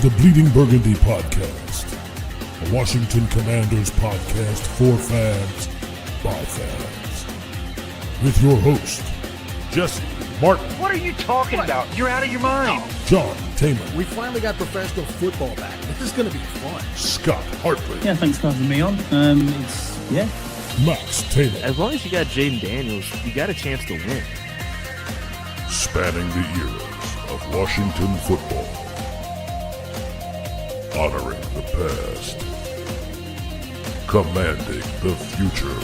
the Bleeding Burgundy podcast, a Washington Commanders podcast for fans, by fans. With your host, Jessy, Martin. What are you talking about? You're out of your mind. John Taman. We finally got professional football back. This is going to be fun. Scott Hartley. Yeah, thanks for having me on. Max Taylor. As long as you got Jaden Daniels, you got a chance to win. Spanning the eras of Washington football. Honoring the past. Commanding the future.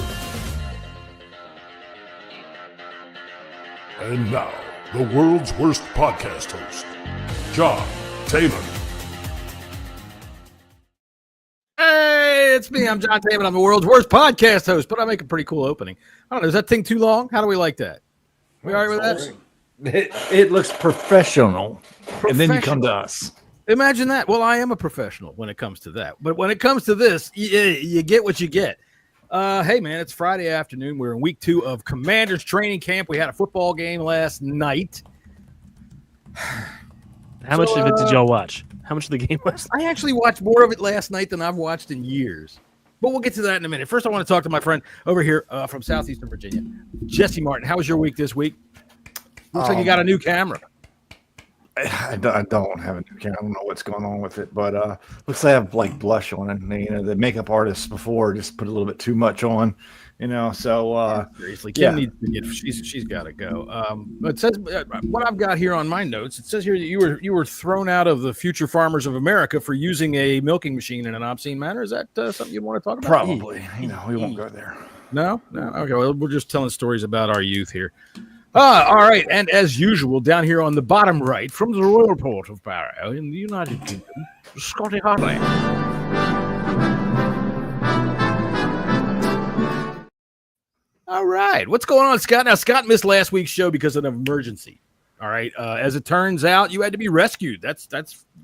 And now, the world's worst podcast host, John Taman. Hey, it's me. I'm John Taman. I'm the world's worst podcast host, but I make a pretty cool opening. I don't know. Is that thing too long? How do we like that? We all right with that? It looks professional, and then you come to us. Imagine that. Well, I am a professional when it comes to that. But when it comes to this, you get what you get. Hey, man, it's Friday afternoon. We're in week 2 of Commanders training camp. We had a football game last night. How much of it did y'all watch? How much of the game was? I actually watched more of it last night than I've watched in years. But we'll get to that in a minute. First, I want to talk to my friend over here from Southeastern Virginia, Jessy Martin. How was your week this week? Looks like you got a new camera. I don't have a new camera. I don't know what's going on with it, but looks like I have like blush on it. You know, the makeup artists before just put a little bit too much on. You know, so seriously, Kim needs to get. She's got to go. It says what I've got here on my notes. It says here that you were thrown out of the Future Farmers of America for using a milking machine in an obscene manner. Is that something you want to talk about? Probably. You know, we won't go there. No. Okay. Well, we're just telling stories about our youth here. All right. And as usual, down here on the bottom right, from the Royal Port of Barrow in the United Kingdom, Scotty Hartley. All right. What's going on, Scott? Now, Scott missed last week's show because of an emergency. All right. As it turns out, you had to be rescued. That's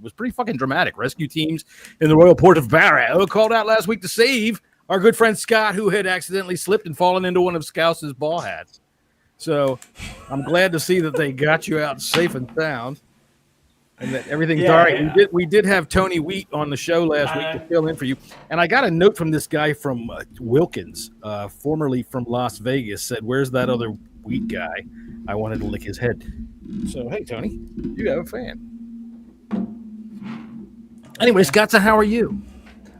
was pretty fucking dramatic. Rescue teams in the Royal Port of Barrow called out last week to save our good friend Scott, who had accidentally slipped and fallen into one of Scouse's ball hats. So I'm glad to see that they got you out safe and sound and that everything's all right. Yeah. We did have Tony Wheat on the show last week to fill in for you. And I got a note from this guy from Wilkins, formerly from Las Vegas, said, "Where's that other Wheat guy? I wanted to lick his head." So, hey, Tony, you have a fan. Anyway, Scott, so how are you?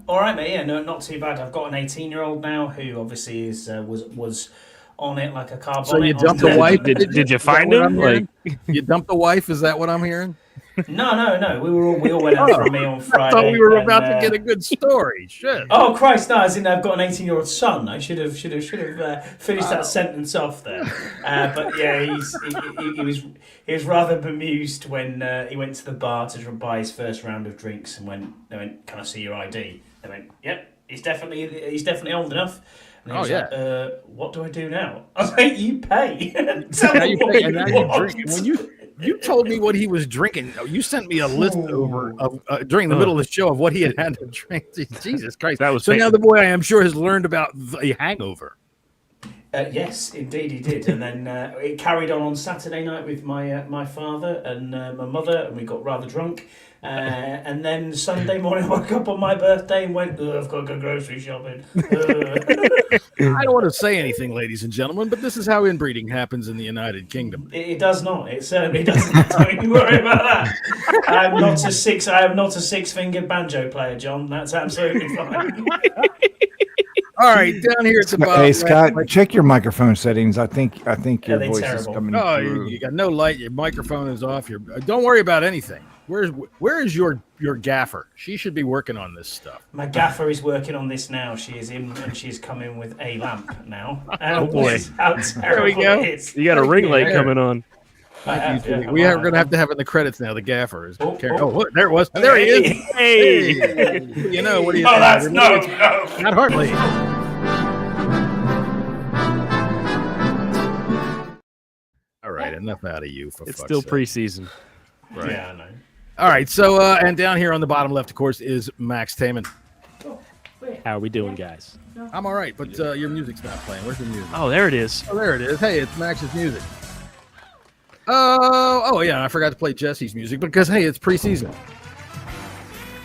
All right, mate. Yeah, no, not too bad. I've got an 18-year-old now who obviously was on it like a car bonnet. So you dumped the wife? Did you find him? Like you dumped the wife? Is that what I'm hearing? No. We all went out for a meal on Friday. I thought we were about to get a good story. Shit. Oh Christ! No, as in I've got an 18-year-old son. I should have finished that sentence off there. But yeah, he was rather bemused when he went to the bar to buy his first round of drinks and they went, "Can I see your ID?" They went, "Yep, he's definitely old enough." And he was like, what do I do now? I was like, you pay. Now you pay and now you drink. When you told me what he was drinking, you sent me a list over of during the middle of the show of what he had to drink. Jesus Christ! Now the boy, I am sure, has learned about the hangover. Yes, indeed he did. And then it carried on Saturday night with my father and my mother, and we got rather drunk. And then Sunday morning, I woke up on my birthday and went, I've got to go grocery shopping. I don't want to say anything, ladies and gentlemen, but this is how inbreeding happens in the United Kingdom. It does not. It certainly doesn't. Don't you worry about that. I am not a six-fingered banjo player, John. That's absolutely fine. All right, down here at the bottom. Hey, Scott, check your microphone settings. I think your voice is coming through. You got no light. Your microphone is off. Don't worry about anything. Where is your gaffer? She should be working on this stuff. My gaffer is working on this now. She is in and she's coming with a lamp now. Oh boy! How there we go. You got a ring light coming on. We are going to have it in the credits now. The gaffer is. Look, there it was. There he is. Hey. You know what do you? Oh, that's no. Not hardly. All right, enough out of you. It's still preseason. Right. Yeah, I know. All right, so and down here on the bottom left, of course, is Max Taman. How are we doing, guys? I'm all right, but your music's not playing. Where's the music? Oh, there it is. Oh, there it is. Hey, it's Max's music. Oh, yeah, I forgot to play Jesse's music because, hey, it's preseason.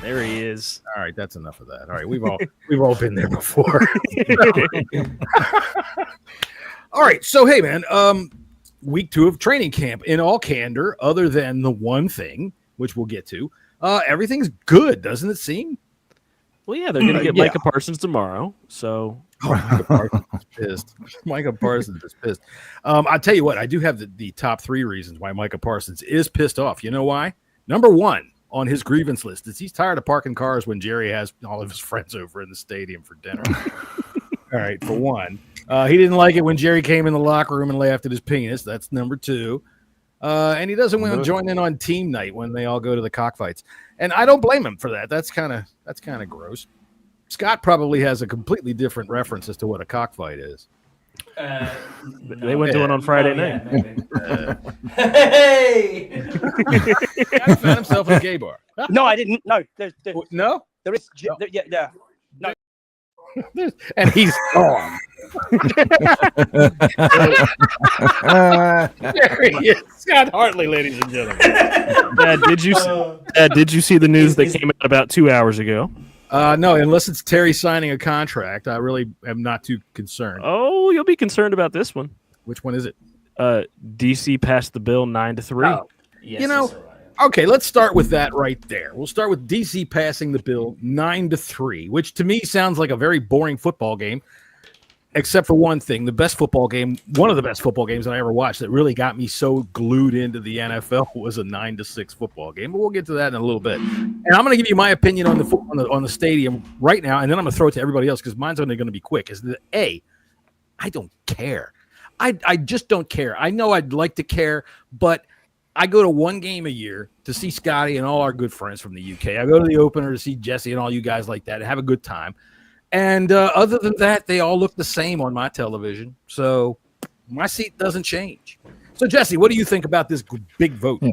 There he is. All right, that's enough of that. All right, we've all been there before. All right, so hey, man, week 2 of training camp. In all candor, other than the one thing, which we'll get to, everything's good, doesn't it seem? Well, yeah, they're going to get Micah Parsons tomorrow. So Micah Parsons is pissed. Micah Parsons is pissed. I'll tell you what, I do have the top 3 reasons why Micah Parsons is pissed off. You know why? Number 1 on his grievance list is he's tired of parking cars when Jerry has all of his friends over in the stadium for dinner. All right, for one. He didn't like it when Jerry came in the locker room and laughed at his penis. That's number 2. And he doesn't want to join in on team night when they all go to the cockfights. And I don't blame him for that. That's kind of gross. Scott probably has a completely different reference as to what a cockfight is. They went to one on Friday night. Hey! He found himself in a gay bar. No, I didn't. No, No? there is. Yeah. No. And he's gone. There he is. Scott Hartley, ladies and gentlemen. Dad, did you see the news that came out about 2 hours ago? No, unless it's Terry signing a contract, I really am not too concerned. Oh, you'll be concerned about this one. Which one is it? DC passed the bill 9-3. Oh. Yes, okay, let's start with that right there. We'll start with DC passing the bill 9-3, which to me sounds like a very boring football game, except for one thing. The best football game, one of the best football games that I ever watched that really got me so glued into the NFL was a 9-6 football game. But we'll get to that in a little bit. And I'm going to give you my opinion on the stadium right now, and then I'm going to throw it to everybody else because mine's only going to be quick. Is that I don't care. I just don't care. I know I'd like to care, but I go to one game a year to see Scotty and all our good friends from the UK. I go to the opener to see Jessy and all you guys like that and have a good time. And other than that, they all look the same on my television. So my seat doesn't change. So, Jessy, what do you think about this big vote? Yeah.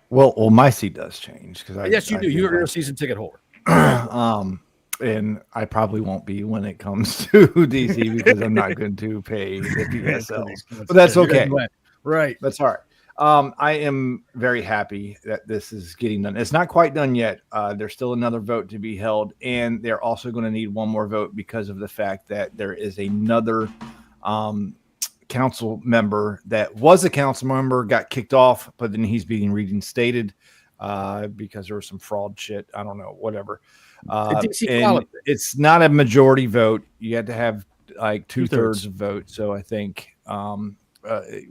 Well, my seat does change. Yes, you do. You're a season ticket holder. And I probably won't be when it comes to DC because I'm not going to pay the PSLs. But that's okay. Right. That's all right. I am very happy that this is getting done. It's not quite done yet. There's still another vote to be held, and they're also going to need one more vote because of the fact that there is another council member that was a council member, got kicked off, but then he's being reinstated because there was some fraud shit. I don't know, whatever. And it's not a majority vote. You had to have like 2/3 of vote. So I think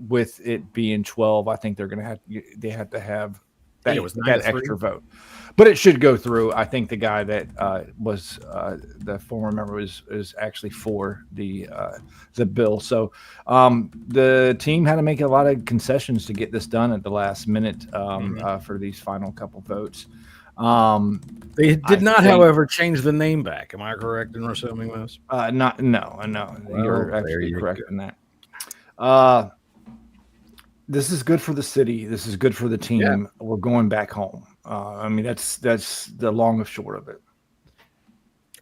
with it being 12, I think they have to have that extra vote. But it should go through. I think the guy that was the former member is actually for the bill. So the team had to make a lot of concessions to get this done at the last minute for these final couple votes. They did not, however, change the name back. Am I correct in assuming this? No. You're actually correct in that. This is good for the city. This is good for the team. Yeah. We're going back home. I mean, that's the long and short of it.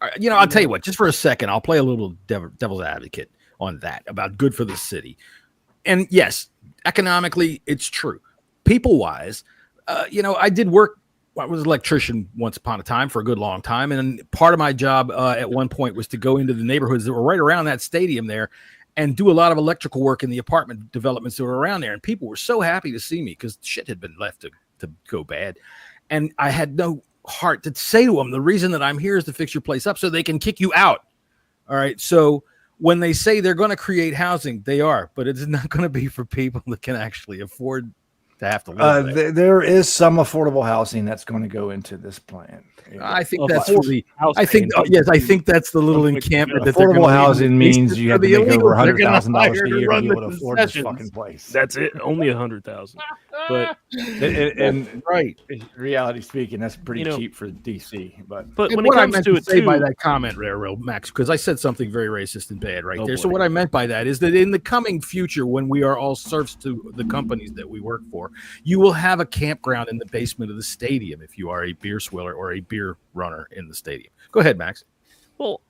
I'll tell you what, just for a second, I'll play a little devil's advocate on that about good for the city. And yes, economically, it's true. People-wise, I did work. I was an electrician once upon a time for a good long time. And part of my job at one point was to go into the neighborhoods that were right around that stadium there and do a lot of electrical work in the apartment developments that were around there. And people were so happy to see me because shit had been left to go bad. And I had no heart to say to them, the reason that I'm here is to fix your place up so they can kick you out. All right. So when they say they're going to create housing, they are, but it's not going to be for people that can actually afford to have to live there. There is some affordable housing that's going to go into this plan. I think that's really. I think that's the little encampment. That affordable housing means you have to make over $100,000 a year to be able to afford this fucking place. That's it. Only $100,000. But and right, reality speaking, that's pretty cheap for DC. But when it comes to it, say by that comment, real Max, because I said something very racist and bad right there. Boy. So what I meant by that is that in the coming future, when we are all serfs to the companies that we work for, you will have a campground in the basement of the stadium if you are a beer swiller or a beer runner in the stadium. Go ahead, Max. Well,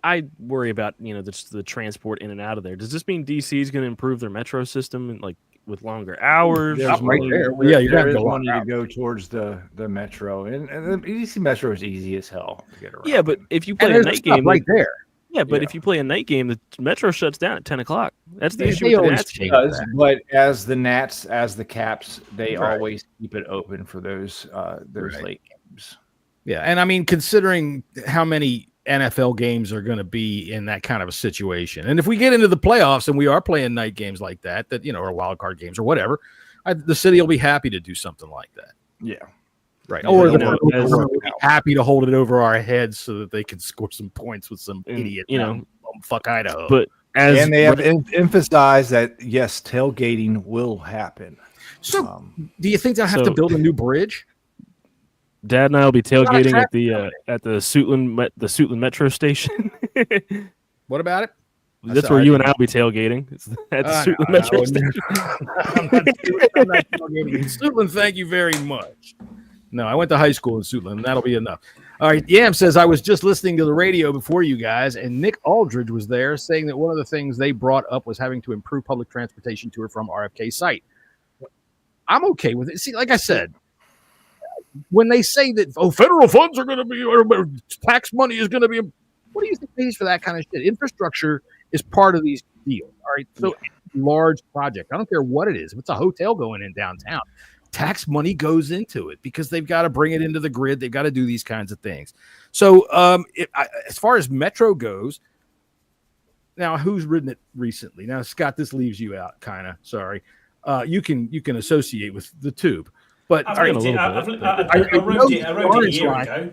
I worry about the transport in and out of there. Does this mean DC is going to improve their metro system and like with longer hours. There's right money, there. Well, yeah, you there gotta is go money out. to go towards the metro, and the EDC metro is easy as hell to get around. Yeah, but if you And play a there's night stuff game, right there. yeah, but Yeah. if you play a night game, the metro shuts down at 10 o'clock. That's the They issue with the always Nats change game. does, but as the Nats, as the Caps, they Right. always keep it open for those Right. late games. Yeah, and I mean, considering how many NFL games are going to be in that kind of a situation, and if we get into the playoffs and we are playing night games like that, or wild card games or whatever, the city will be happy to do something like that. Yeah, Right. Yeah, Or they'll the work- they'll work will be out. happy to hold it over our heads so that they can score some points with some And, idiot, fuck Idaho. But as and they have emphasized that yes, tailgating will happen. So, do you think they'll have to so- build a new bridge? Dad and I will be not a tailgating at traffic the Suitland Metro Station. What about it? That's where you and I will be tailgating. It's at the Suitland Metro Station. I'm not tailgating in Suitland, thank you very much. No, I went to high school in Suitland, and that'll be enough. All right, Yam says, I was just listening to the radio before you guys, and Nick Aldridge was there saying that one of the things they brought up was having to improve public transportation to or from RFK site. I'm okay with it. See, like I said, when they say that, federal funds are going to be, or tax money is going to be, what do you think pays for that kind of shit? Infrastructure is part of these deals, all right? So, large project, I don't care what it is. If it's a hotel going in downtown, tax money goes into it because they've got to bring it into the grid. They've got to do these kinds of things. So, as far as Metro goes, now who's ridden it recently? Now, Scott, this leaves you out, kind of. Sorry, you can associate with the tube, but I all right, rode it a Orange year line. ago.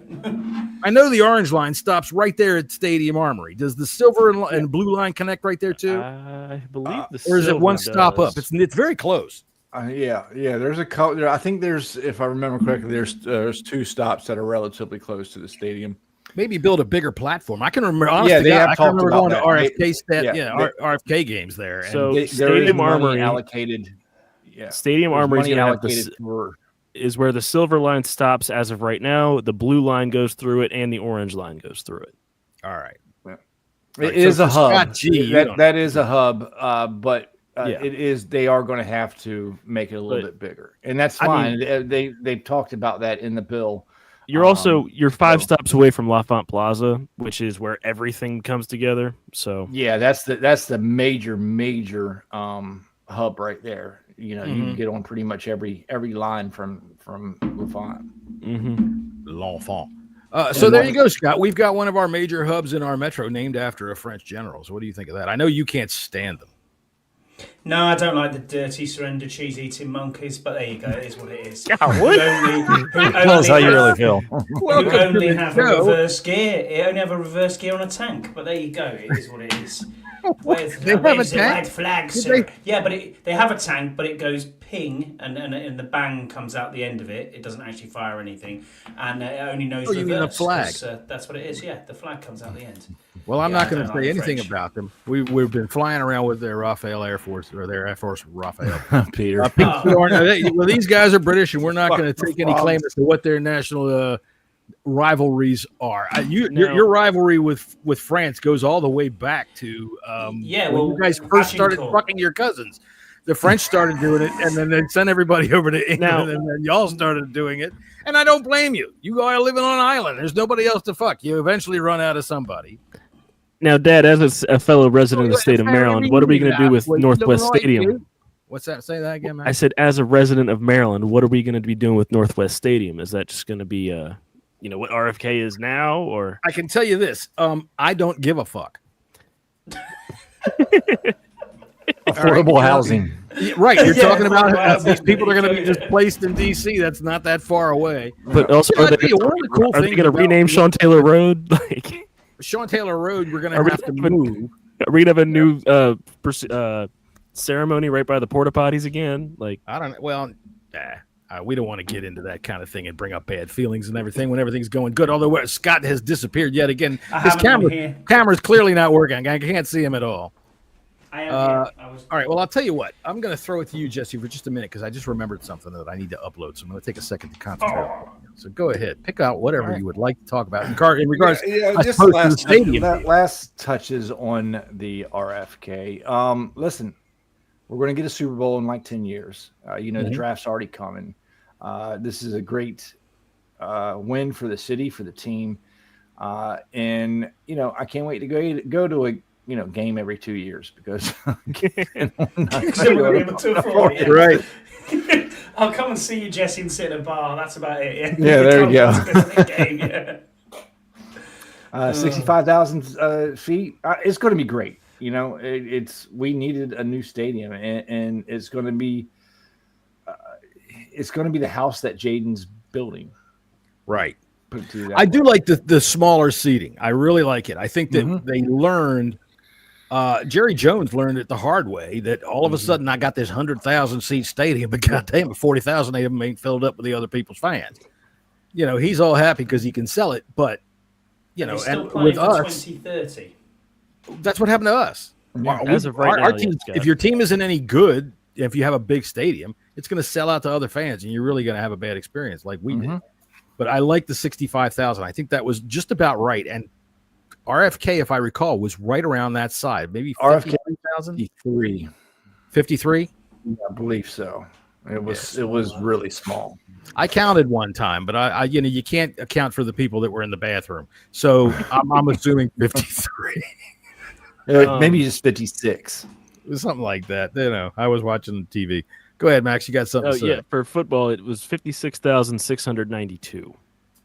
I know the Orange Line stops right there at Stadium Armory. Does the Silver and Blue Line connect right there too, I believe the or is it Silver one stop does. up? It's very close. Yeah. There's a couple. I think there's, if I remember correctly, there's two stops that are relatively close to the stadium. Maybe build a bigger platform. I can remember. Honestly, Yeah, they have I can talked remember about going to that. RFK RFK games there. And So There is Stadium money Armory allocated. Yeah, Stadium there's Armory money allocated is where the Silver Line stops as of right now. The Blue Line goes through it, and the Orange Line goes through it. all right, It is so a for hub. Scott G, That is a hub, but Yeah. it is. They are going to have to make it a little bit bigger, and that's fine. They've talked about that in the bill. You're 5 stops away from L'Enfant which is where everything comes together. So Yeah, that's the major hub right there. You can get on pretty much every line from L'Enfant. L'Enfant. So there you go, Scott. We've got one of our major hubs in our metro named after a French general. So what do you think of that? I know you can't stand them. No, I don't like the dirty, surrender, cheese-eating monkeys, but there you go. It is what it is. what? Tell us how you really feel. Who only have a reverse gear. It only have a reverse gear on a tank, but there you go. It is what it is. Where's They have a the tank? red flag, Did sir? they- Yeah, but they have a tank, but it goes ping, and the bang comes out the end of it. It doesn't actually fire anything, and it only knows Oh, you mean the reverse. flag? 'Cause, that's what it is. Yeah, the flag comes out the end. Well, I'm Yeah, not I going to don't say like anything French. about them. We've been flying around with their Rafael Air Force or their Air Force Rafael. Peter. Well, these guys are British, and we're not going to Fuck take any the claim as to what their national rivalries are. Your No. rivalry with France goes all the way back to Yeah, when well, you guys first started Agincourt. fucking your cousins. The French started doing it, and then they sent everybody over to England, Now- and then y'all started doing it. And I don't blame you. You are living on an island. There's nobody else to fuck. You eventually run out of somebody. Now, Dad, as a fellow resident of the state of Maryland, what are we going to do with Northwest Stadium? What's that? Say that again, man. I said, as a resident of Maryland, what are we going to be doing with Northwest Stadium? Is that just going to be, what RFK is now, or I can tell you this. I don't give a fuck. Affordable housing. Yeah, right. You're Yeah, talking about well, these people are going to be displaced in D.C. That's not that far away. But also, Yeah, are they, I'd be- one of the cool are they things going to about- rename Sean Taylor Road? Like, Sean Taylor Road, we're going Are to we have to having- move. are we going to have a new ceremony right by the porta potties again? Like, I don't know. Well, we don't want to get into that kind of thing and bring up bad feelings and everything when everything's going good. Although Scott has disappeared yet again. I His haven't been here. camera's clearly not working. I can't see him at all. I am here. I was. All right. Well, I'll tell you what. I'm going to throw it to you, Jesse, for just a minute because I just remembered something that I need to upload. So I'm going to take a second to concentrate. So go ahead. Pick out whatever you would like to talk about in regards I just suppose, to the stadium. last touches on the RFK. Listen, We're going to get a Super Bowl in like 10 years. The draft's already coming. This is a great win for the city, for the team. And I can't wait to go to a game every 2 years because right. I'll come and see you, Jesse, and sit in a bar. That's about it. Yeah, there you go. Game, yeah. 65,000 feet. It's going to be great. We needed a new stadium, and it's going to be the house that Jaden's building. Right. I do like the smaller seating. I really like it. I think that they learned. Jerry Jones learned it the hard way that all of a sudden I got this 100,000 seat stadium, but goddamn, 40,000 of them ain't filled up with the other people's fans. He's all happy because he can sell it, but and with us, 2030. That's what happened to us. Yeah, as of right now, our team, if your team isn't any good, if you have a big stadium, it's going to sell out to other fans, and you're really going to have a bad experience like we did. But I like the 65,000. I think that was just about right, and RFK, if I recall, was right around that side. Maybe RFK 53. 53? Yeah, I believe so. It was really small. I counted one time, but I you can't account for the people that were in the bathroom. So I'm assuming 53. Maybe just 56. Something like that. I was watching TV. Go ahead, Max. You got something to say? Yeah, for football, it was 56,692.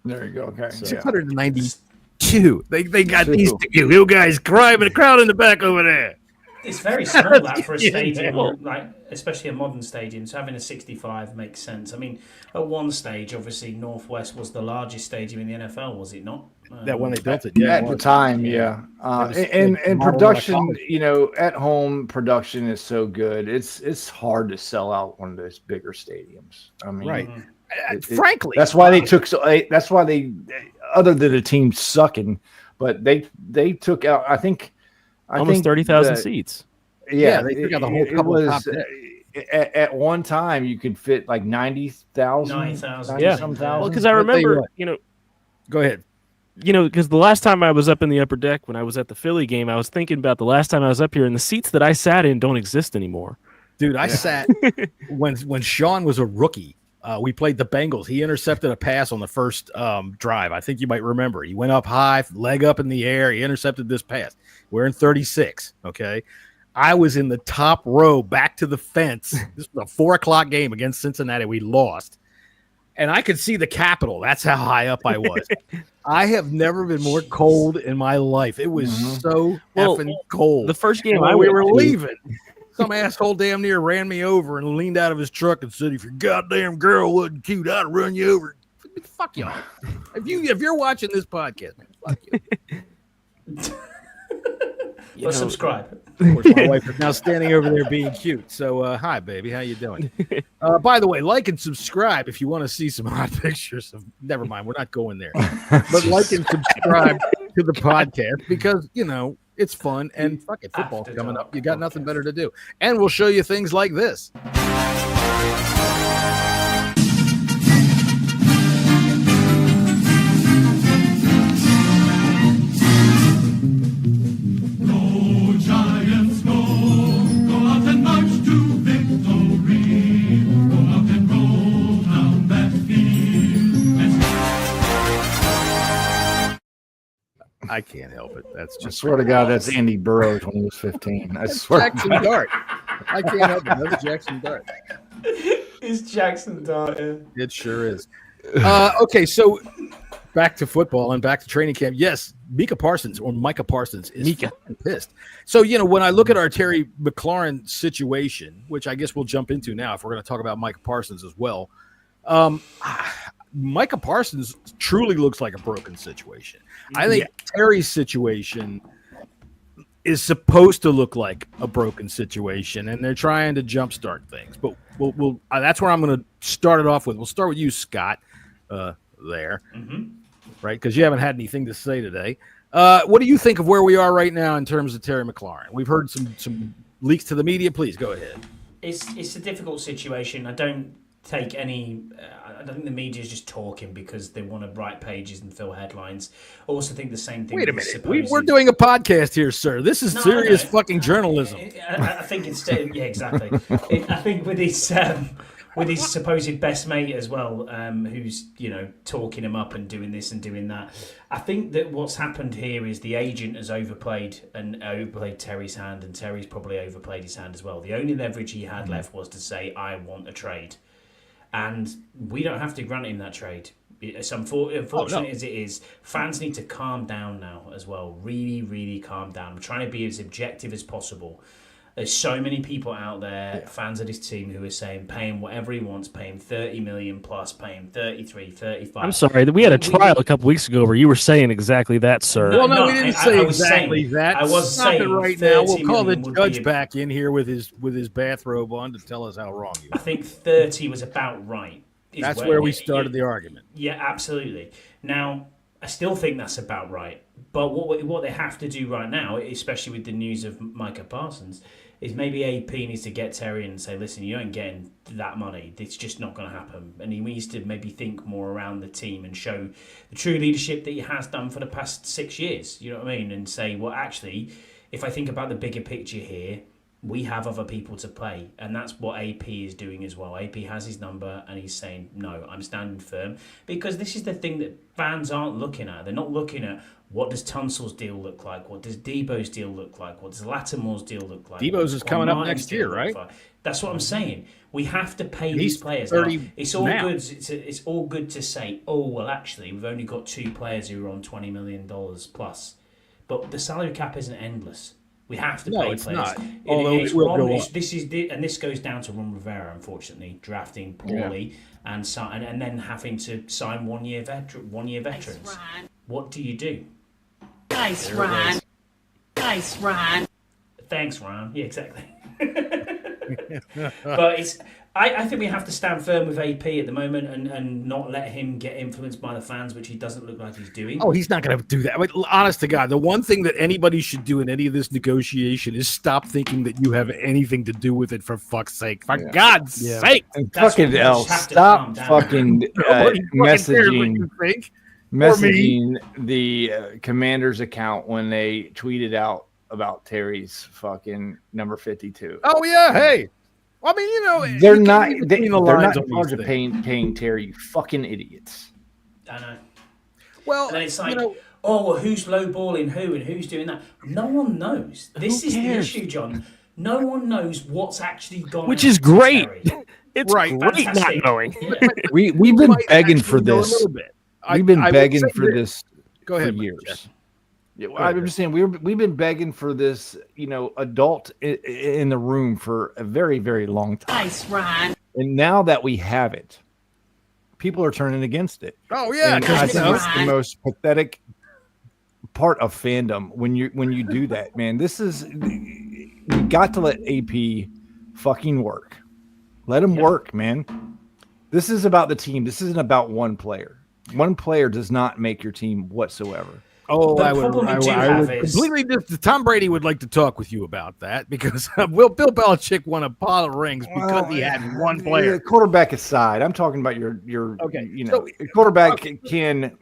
There you go. Okay. So, 692. They got these two guys crying, a crowd in the back over there. It's very small that for a stadium, especially a modern stadium. So having a 65 makes sense. I mean, at one stage, obviously, Northwest was the largest stadium in the NFL, was it not? That when they built it, yeah. At the time, yeah. And production, at home production is so good. It's hard to sell out one of those bigger stadiums. I mean, right. Frankly, that's why they took. That's why they, other than the team sucking, but they took out. I think almost 30,000 seats. Yeah, they took out the whole couple of top at one time you could fit like 90,000. 90,000. Yeah. Well, because I remember, Go ahead. Because the last time I was up in the upper deck when I was at the Philly game, I was thinking about the last time I was up here, and the seats that I sat in don't exist anymore. Dude, I sat when Sean was a rookie. We played the Bengals. He intercepted a pass on the first drive. I think you might remember. He went up high, leg up in the air. He intercepted this pass. We're in 36, okay? I was in the top row back to the fence. This was a 4:00 game against Cincinnati. We lost. And I could see the Capitol. That's how high up I was. I have never been more cold in my life. It was so effing cold. The first game we were leaving, some asshole damn near ran me over and leaned out of his truck and said, "If your goddamn girl wasn't cute, I'd run you over." Fuck y'all. If you're watching this podcast, man, fuck you. Subscribe. Of course, my wife is now standing over there being cute. So, hi, baby. How you doing? By the way, like and subscribe if you want to see some hot pictures of. Never mind, we're not going there. But like and subscribe to the podcast because it's fun and fuck it, football's coming up. You got nothing better to do, and we'll show you things like this. I can't help it. That's just. I swear to God, that's Andy Burroughs when he was 15. I swear. Jackson Dart. I can't help it. That's Jackson Dart. It's Jackson Dart. Yeah. It sure is. Okay, so back to football and back to training camp. Yes, Micah Parsons is fucking pissed. So when I look at our Terry McLaurin situation, which I guess we'll jump into now if we're going to talk about Micah Parsons as well. Micah Parsons truly looks like a broken situation. I think Terry's situation is supposed to look like a broken situation, and they're trying to jumpstart things. But we'll that's where I'm going to start it off with. We'll start with you, Scott, right? Because you haven't had anything to say today. What do you think of where we are right now in terms of Terry McLaurin? We've heard some leaks to the media. Please go ahead. It's a difficult situation. I don't take any. I don't think the media is just talking because they want to write pages and fill headlines. I also think the same thing. Wait a minute. We're doing a podcast here, sir. This is serious fucking journalism. I think instead, yeah, exactly. I think with his supposed best mate as well, who's talking him up and doing this and doing that. I think that what's happened here is the agent has overplayed Terry's hand, and Terry's probably overplayed his hand as well. The only leverage he had left was to say, "I want a trade," and we don't have to grant him that trade. As unfortunate as it is, fans need to calm down now as well. Really, really calm down. I'm trying to be as objective as possible. There's so many people out there, fans of this team, who are saying pay him whatever he wants, pay him 30 million plus, pay him 33, 35. I'm sorry, we had a trial a couple weeks ago where you were saying exactly that, sir. No, we didn't say exactly that. I was Stop saying it right now. We'll call the judge back in here with his bathrobe on to tell us how wrong you are. I think 30 was about right. That's where we started the argument. Yeah, absolutely. Now, I still think that's about right. But what they have to do right now, especially with the news of Micah Parsons, is maybe AP needs to get Terry and say, listen, you ain't getting that money. It's just not going to happen. And he needs to maybe think more around the team and show the true leadership that he has done for the past 6 years. You know what I mean? And say, well, actually, if I think about the bigger picture here, we have other people to play. And that's what AP is doing as well. AP has his number and he's saying, no, I'm standing firm. Because this is the thing that fans aren't looking at. They're not looking at what does Tunsil's deal look like? What does Debo's deal look like? What does Lattimore's deal look like? Debo's is coming up next year, right? That's what I'm saying. We have to pay these players. Now, it's all good. It's all good to say, oh well, actually, we've only got 2 players who are on $20 million plus, but the salary cap isn't endless. We have to pay players. Not. Although it will go up. This goes down to Ron Rivera, unfortunately, drafting poorly and then having to sign 1 year veterans. Nice, what do you do? Nice, Ron. Nice, Ron. Thanks, Ron. Yeah, exactly. But I think we have to stand firm with AP at the moment and not let him get influenced by the fans, which he doesn't look like he's doing. Oh, he's not going to do that. But honest to God, the one thing that anybody should do in any of this negotiation is stop thinking that you have anything to do with it, for fuck's sake. For God's sake. And fucking hell, stop fucking messaging the Commanders account when they tweeted out about Terry's fucking number 52. Oh yeah, hey. Well, I mean, they're not in charge of paying Terry. You fucking idiots. I know. Well, and then it's like, who's lowballing who and who's doing that? No one knows. This is the issue, John. No one knows what's actually gone. Which is great. It's great not knowing. Yeah. We've been begging for this. We've been begging for this for years. I'm just saying we've been begging for this, adult in the room for a very, very long time. Nice, Ron. And now that we have it, people are turning against it. Oh yeah, because I think it's the most pathetic part of fandom when you do that, man. We got to let AP fucking work. Let him work, man. This is about the team. This isn't about one player. One player does not make your team whatsoever. Oh, I would completely. Tom Brady would like to talk with you about that because Bill Belichick won a pile of rings because he had one player. Quarterback aside, I'm talking about your quarterback can,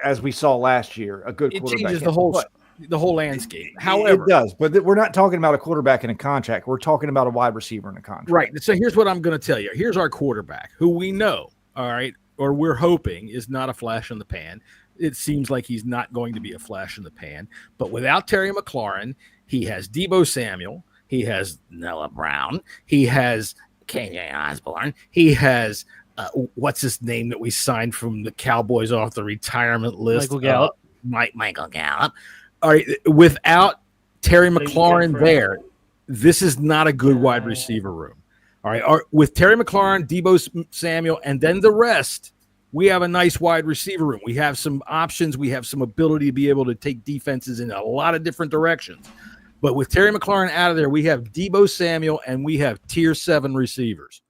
as we saw last year, a good quarterback. It changes the whole landscape. However, it does, but we're not talking about a quarterback in a contract. We're talking about a wide receiver in a contract. Right. So here's what I'm going to tell you. Here's our quarterback, who we know, all right, or we're hoping is not a flash in the pan. It seems like he's not going to be a flash in the pan. But without Terry McLaurin, he has Debo Samuel. He has Noah Brown. He has KJ Osborne. He has, what's his name that we signed from the Cowboys off the retirement list? Michael Gallup. Michael Gallup. All right. Without Terry McLaurin there, this is not a good wide receiver room. All right. With Terry McLaurin, Debo Samuel, and then the rest, we have a nice wide receiver room. We have some options. We have some ability to be able to take defenses in a lot of different directions. But with Terry McLaurin out of there, we have Debo Samuel and we have tier 7 receivers.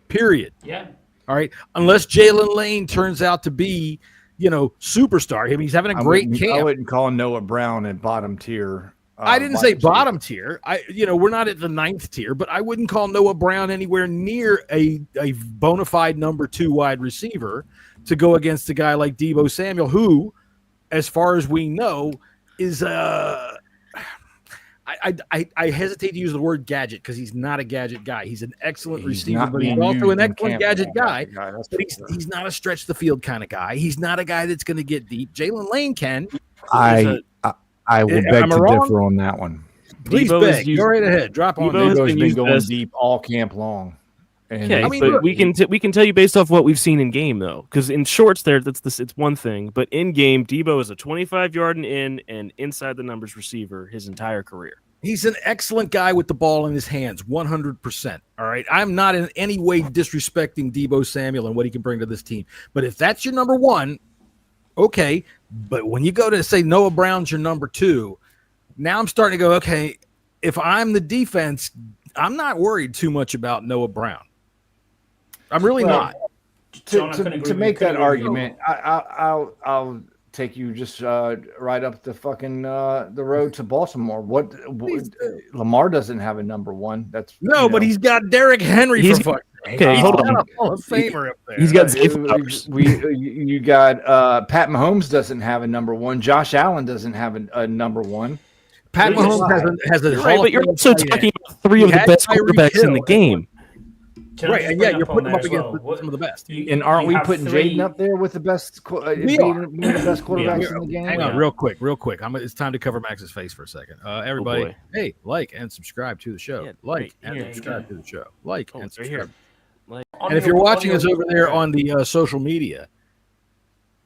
Period. Yeah. All right. Unless Jaylen Lane turns out to be, superstar. I mean, he's having a great camp. I wouldn't call Noah Brown a bottom tier I didn't say bottom tier. We're not at the 9th tier, but I wouldn't call Noah Brown anywhere near a bona fide number 2 wide receiver to go against a guy like Deebo Samuel, who, as far as we know, is I hesitate to use the word gadget because he's not a gadget guy. He's an excellent receiver, but he's also an excellent gadget guy. But he's not a stretch the field kind of guy. He's not a guy that's going to get deep. Jaylen Lane can. I will beg to differ on that one. Please beg. Go right ahead. Drop on. Debo's been going deep all camp long. Okay, but we can tell you based off what we've seen in game though, because in shorts it's one thing, but in game, Deebo is a 25-yard and inside the numbers receiver his entire career. He's an excellent guy with the ball in his hands, 100%. All right, I'm not in any way disrespecting Deebo Samuel and what he can bring to this team, but if that's your number 1, okay. But when you go to say Noah Brown's your number 2, now I'm starting to go, okay, if I'm the defense, I'm not worried too much about Noah Brown. I'm really not. To make that argument, I'll take you just right up the fucking the road to Baltimore. What Lamar doesn't have a number 1. That's but he's got Derrick Henry for fuck's sake. Okay, hold on. A Hall of Famer up there. He's got you got Pat Mahomes doesn't have a number 1. Josh Allen doesn't have a number 1. Pat Mahomes has a right, but you're also talking about 3 of the best quarterbacks in the game. Right, and you're putting them up against some of the best. And aren't we putting Jayden up there with the best? We are the best quarterbacks in the game. Hang on, real quick. It's time to cover Max's face for a second. Everybody, hey, like and subscribe to the show. Subscribe to the show. And subscribe. And if you're watching us over there on the social media,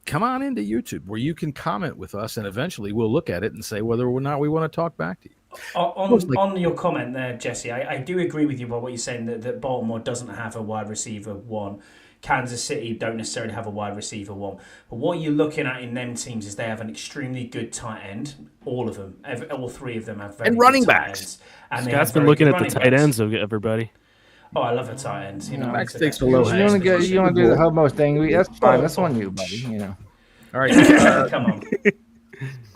come on into YouTube where you can comment with us, and eventually we'll look at it and say whether or not we want to talk back to you. On your comment there, Jesse, I do agree with you about what you're saying that Baltimore doesn't have a wide receiver 1. Kansas City don't necessarily have a wide receiver 1. But what you're looking at in them teams is they have an extremely good tight end. All of them, all 3 of them have very good running backs. And Scott's been looking at the tight ends of everybody. Oh, I love a tight end. Max takes the low hand. You want to do the homo thing? That's fine. That's on you, buddy. All right, come on.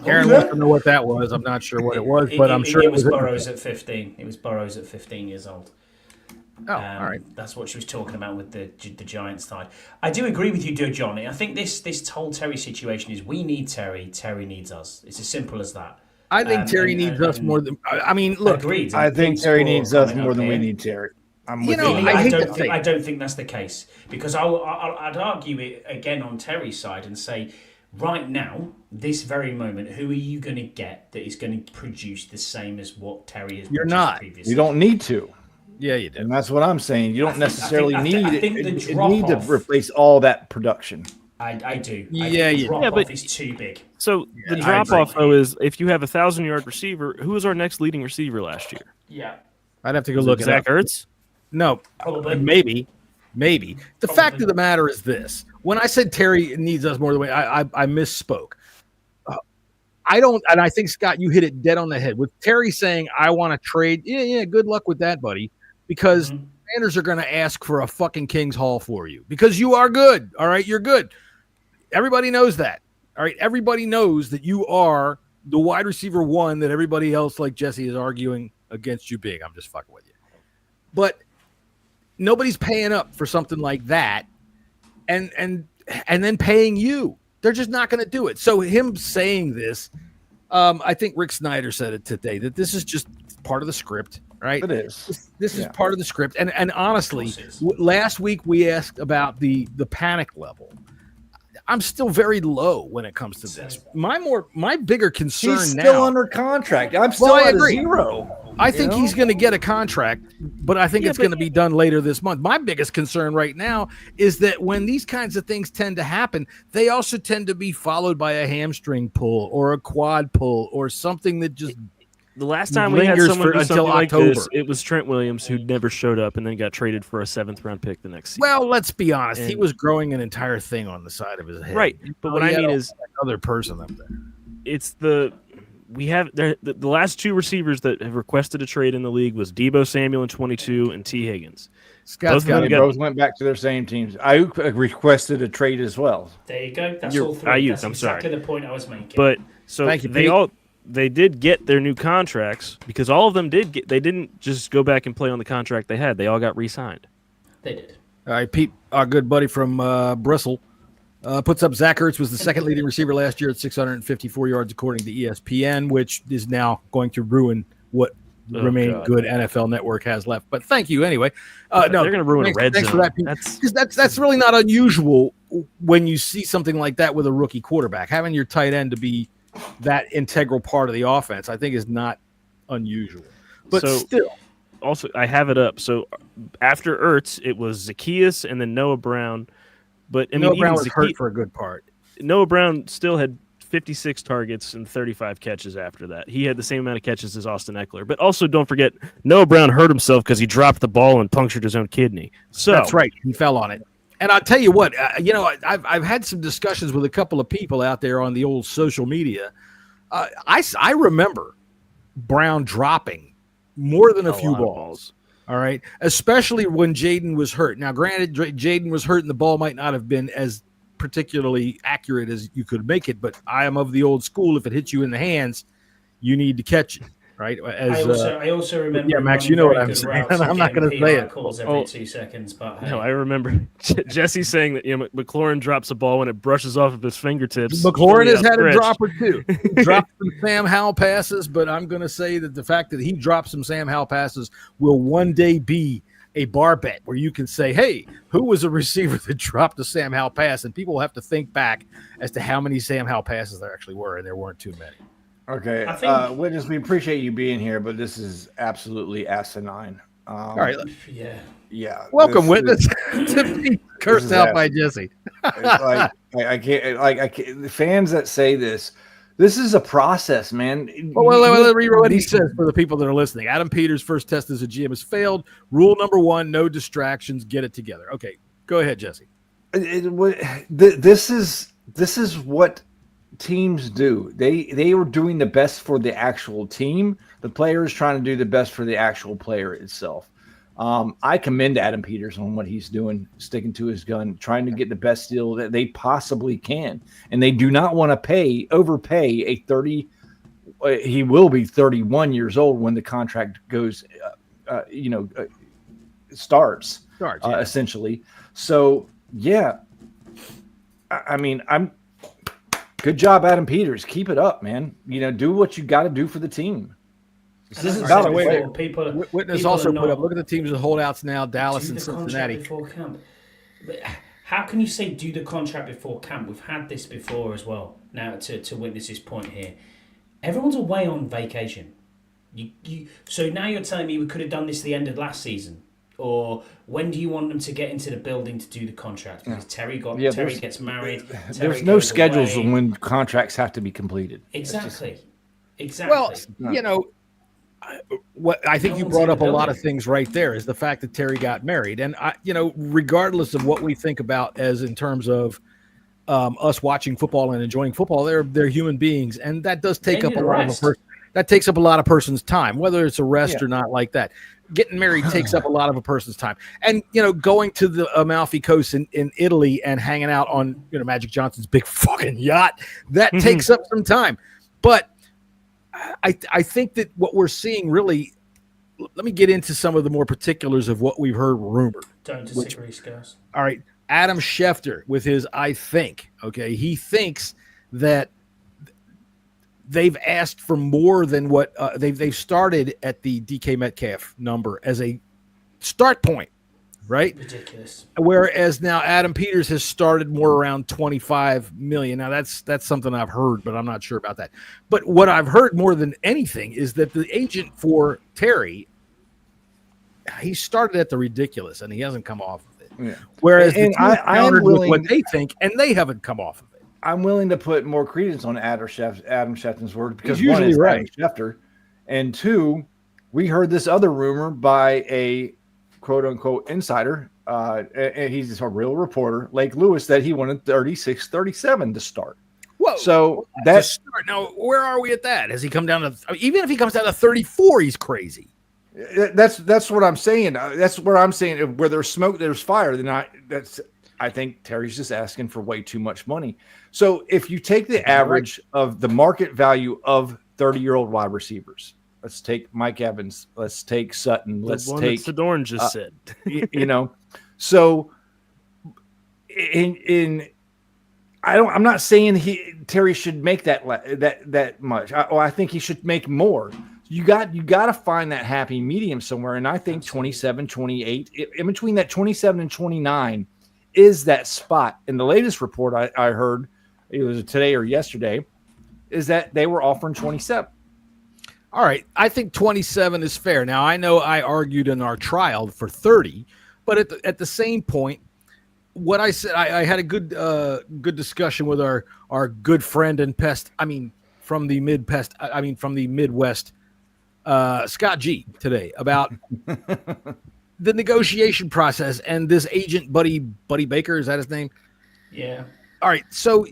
Aaron wants to know what that was. I'm not sure what it was, but I'm sure it was Burrows at 15. It was Burrows at 15 years old. Oh, all right. That's what she was talking about with the Giants side. I do agree with you, Johnny. I think this whole Terry situation is we need Terry. Terry needs us. It's as simple as that. I think Terry needs us more than. I mean, look. Agreed. I think Terry needs us more than we need Terry. I don't think that's the case because I'd argue it again on Terry's side and say, right now, this very moment, who are you going to get that is going to produce the same as what Terry has produced previously? You don't need to. Yeah, you do. And that's what I'm saying. You don't necessarily need to replace all that production. I do. But it's too big. So the drop-off, though, is if you have a 1,000-yard receiver, who was our next leading receiver last year? Yeah. I'd have to go look at Zach Ertz? No, maybe. The fact of the matter is this. When I said Terry needs us more than I misspoke. I don't, and I think, Scott, you hit it dead on the head. With Terry saying, I want to trade, good luck with that, buddy, because Commanders are going to ask for a fucking King's Haul for you because you are good, all right? You're good. Everybody knows that, all right? Everybody knows that you are the wide receiver 1 that everybody else, like Jesse, is arguing against you being. I'm just fucking with you. But nobody's paying up for something like that and then paying you. They're just not going to do it. So him saying this, I think Rick Snyder said it today, that this is just part of the script, right? It is. This is part of the script. And honestly, last week we asked about the panic level. I'm still very low when it comes to this. My bigger concern he's now. Still under contract. I'm still at 0. I think he's going to get a contract, but I think it's going to be done later this month. My biggest concern right now is that when these kinds of things tend to happen, they also tend to be followed by a hamstring pull or a quad pull or something that just the last time we had someone do something like this, it was Trent Williams who never showed up and then got traded for a 7th-round pick the next season. Well, let's be honest. He was growing an entire thing on the side of his head. Right. But what I mean is another person up there. It's the last 2 receivers that have requested a trade in the league was Deebo Samuel in 22 and T. Higgins. Both went back to their same teams. Ayuk requested a trade as well. There you go. That's all 3. That's exactly the point I was making. But so thank you, they all they did get their new contracts because all of them did get. They didn't just go back and play on the contract they had. They all got re-signed. They did. All right, Pete, our good buddy from Bristol, puts up Zach Ertz was the second leading receiver last year at 654 yards, according to ESPN, which is now going to ruin what remaining good NFL Network has left. But thank you anyway. No, they're going to ruin red zone. For that, Pete. That's really not unusual when you see something like that with a rookie quarterback. Having your tight end to be that integral part of the offense, I think, is not unusual. But still. Also, I have it up. So after Ertz, it was Zacchaeus and then Noah Brown. But I mean, Noah Brown was hurt for a good part. Noah Brown still had 56 targets and 35 catches after that. He had the same amount of catches as Austin Eckler. But also, don't forget, Noah Brown hurt himself because he dropped the ball and punctured his own kidney. So that's right. He fell on it. And I'll tell you what, I've had some discussions with a couple of people out there on the old social media. I remember Brown dropping more than a few balls. All right, especially when Jayden was hurt. Now, granted, Jayden was hurt and the ball might not have been as particularly accurate as you could make it, but I am of the old school. If it hits you in the hands, you need to catch it. Right. I also remember. Yeah, Max, you know what I'm saying. I'm not going to say it. Calls every 2 seconds, but hey. No, I remember Jesse saying that McLaurin drops a ball when it brushes off of his fingertips. McLaurin has had a dropper too. He dropped some Sam Howell passes, but I'm going to say that the fact that he dropped some Sam Howell passes will one day be a bar bet where you can say, "Hey, who was a receiver that dropped a Sam Howell pass?" And people will have to think back as to how many Sam Howell passes there actually were, and there weren't too many. Okay, Witness, we appreciate you being here, but this is absolutely asinine. All right, yeah. Welcome, Witness, to be cursed out by Jesse. I can't. The fans that say this is a process, man. Well, let me read what he says for the people that are listening. Adam Peters' first test as a GM has failed. Rule number 1: no distractions. Get it together. Okay, go ahead, Jesse. This is what teams do. They are doing the best for the actual team. The player is trying to do the best for the actual player itself. I commend Adam Peters on what he's doing, sticking to his gun, trying to get the best deal that they possibly can. And they do not want to overpay a 30. He will be 31 years old when the contract goes, starts essentially. So yeah, I mean, good job, Adam Peters. Keep it up, man. Do what you got to do for the team. This is about the way Witness also put up. Look at the teams with holdouts now: Dallas and Cincinnati. Before camp. But how can you say do the contract before camp? We've had this before as well. Now to Witness's point here, everyone's away on vacation. So now you're telling me we could have done this at the end of last season, or when do you want them to get into the building to do the contract? Because Terry gets married. There's no schedules on when contracts have to be completed. Exactly. Well, what I think you brought up a lot of things right there is the fact that Terry got married, and regardless of what we think about as in terms of us watching football and enjoying football, they're human beings, and that does take up a lot of that takes up a lot of person's time, whether it's a rest or not like that. Getting married takes up a lot of a person's time. And, going to the Amalfi Coast in Italy and hanging out on, Magic Johnson's big fucking yacht, that takes up some time. But I think that what we're seeing really, let me get into some of the more particulars of what we've heard rumored. Don't disagree, Scars. All right. Adam Schefter with his I think, okay, he thinks that they've asked for more than what they've started at the DK Metcalf number as a start point, right? Ridiculous. Whereas now Adam Peters has started more around 25 million. Now that's something I've heard, but I'm not sure about that. But what I've heard more than anything is that the agent for Terry, he started at the ridiculous and he hasn't come off of it. Yeah. Whereas I'm willing with what they think, and they haven't come off of it. I'm willing to put more credence on Adam Schefter's word because he's usually one is right. Adam Schefter, and two, we heard this other rumor by a quote unquote insider, and he's a real reporter, Lake Lewis, that he wanted 36-37 to start. Whoa! So that's now. Where are we at that? Has he come down to? Even if he comes down to 34, he's crazy. That's what I'm saying. That's where I'm saying where there's smoke, there's fire. I think Terry's just asking for way too much money. So if you take the average of the market value of 30-year-old wide receivers. Let's take Mike Evans. Let's take Sutton. Let's take Sedorn just said. So I'm not saying Terry should make that much. I think he should make more. You got to find that happy medium somewhere. And I think 27, 28, in between that 27 and 29 is that spot. In the latest report I heard, it was today or yesterday, is that they were offering 27. All right. I think 27 is fair. Now, I know I argued in our trial for 30, but at the same point, what I said, I had a good discussion with our good friend and from the Midwest, Scott G today about the negotiation process and this agent, Buddy Baker, is that his name? Yeah. All right. So,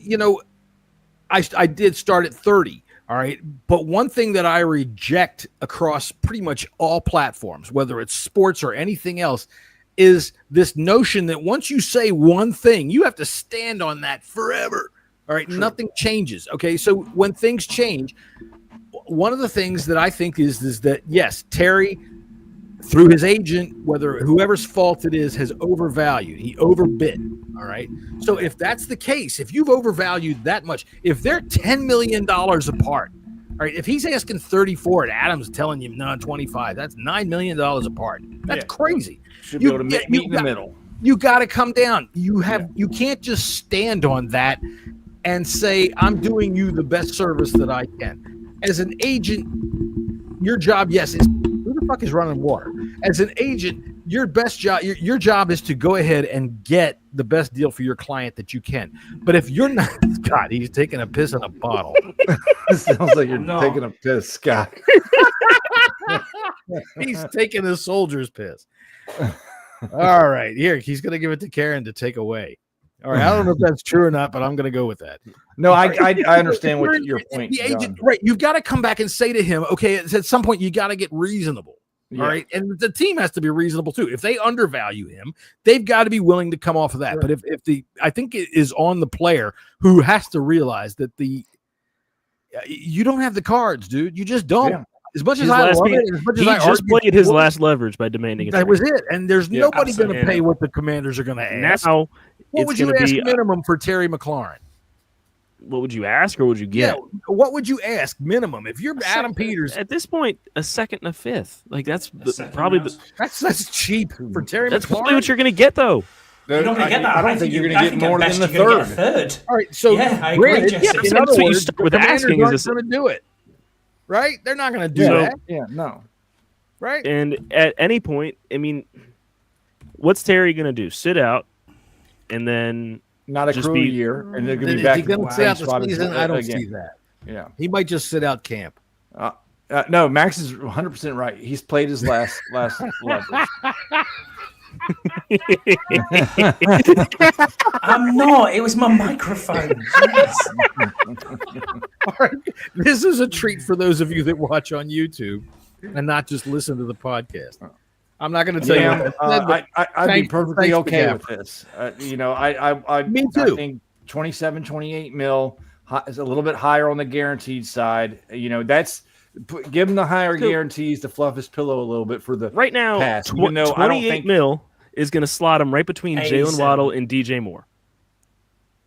I did start at 30. All right. But one thing that I reject across pretty much all platforms, whether it's sports or anything else, is this notion that once you say one thing, you have to stand on that forever. All right. True. Nothing changes. Okay. So when things change, one of the things that I think is that, yes, Terry, through his agent, whoever's fault it is, has overvalued. He overbid. All right. So if that's the case, if you've overvalued that much, if they're $10 million apart, all right, if he's asking 34 and Adam's telling you 25, that's $9 million apart. That's crazy. Should be able to meet in the middle. You got to come down. You can't just stand on that and say, I'm doing you the best service that I can. As an agent, your job, yes, is who the fuck is running water? As an agent, your best job, your job is to go ahead and get the best deal for your client that you can. But if you're not, God, he's taking a piss in a bottle. It sounds like you're taking a piss, Scott. He's taking a soldier's piss. All right, here, he's going to give it to Karen to take away. All right, I don't know if that's true or not, but I'm going to go with that. No, I understand what your point. The agent, right? You've got to come back and say to him, okay, at some point you got to get reasonable. All right, and the team has to be reasonable too. If they undervalue him, they've got to be willing to come off of that. Right. But I think it is on the player who has to realize that you don't have the cards, dude. You just don't. Yeah. As much as I love it, as much as I just played his last leverage by demanding it. That was it, and there's nobody going to pay what the Commanders are going to ask. Now, what would you ask minimum for Terry McLaurin? What would you ask, or would you get? Yeah, what would you ask minimum if you're Adam Peters? At this point, a second and a fifth. Like that's probably that's cheap for Terry. That's McLaurin. probably what you're going to get, though. You're not going to get that. I don't think you're going to get more than the third. All right, so I agree. In other words, the Commanders aren't going to do it. Right? They're not going to do that. Yeah, no. Right? And at any point, I mean, what's Terry going to do? Sit out and then not accrue a year, and they're going to be back. He's going to sit out the season. I don't see that. Yeah, he might just sit out camp. No, Max is 100% right. He's played his last leverage. I'm not. It was my microphone. All right. This is a treat for those of you that watch on YouTube and not just listen to the podcast. I'm not going to tell you. I'd be perfectly okay with this. Me too. I think 27, 28 mil is a little bit higher on the guaranteed side. That's give him the higher guarantees to fluff his pillow a little bit for the right now. Pass. 28 mil is going to slot him right between Jaylen Waddle and DJ Moore.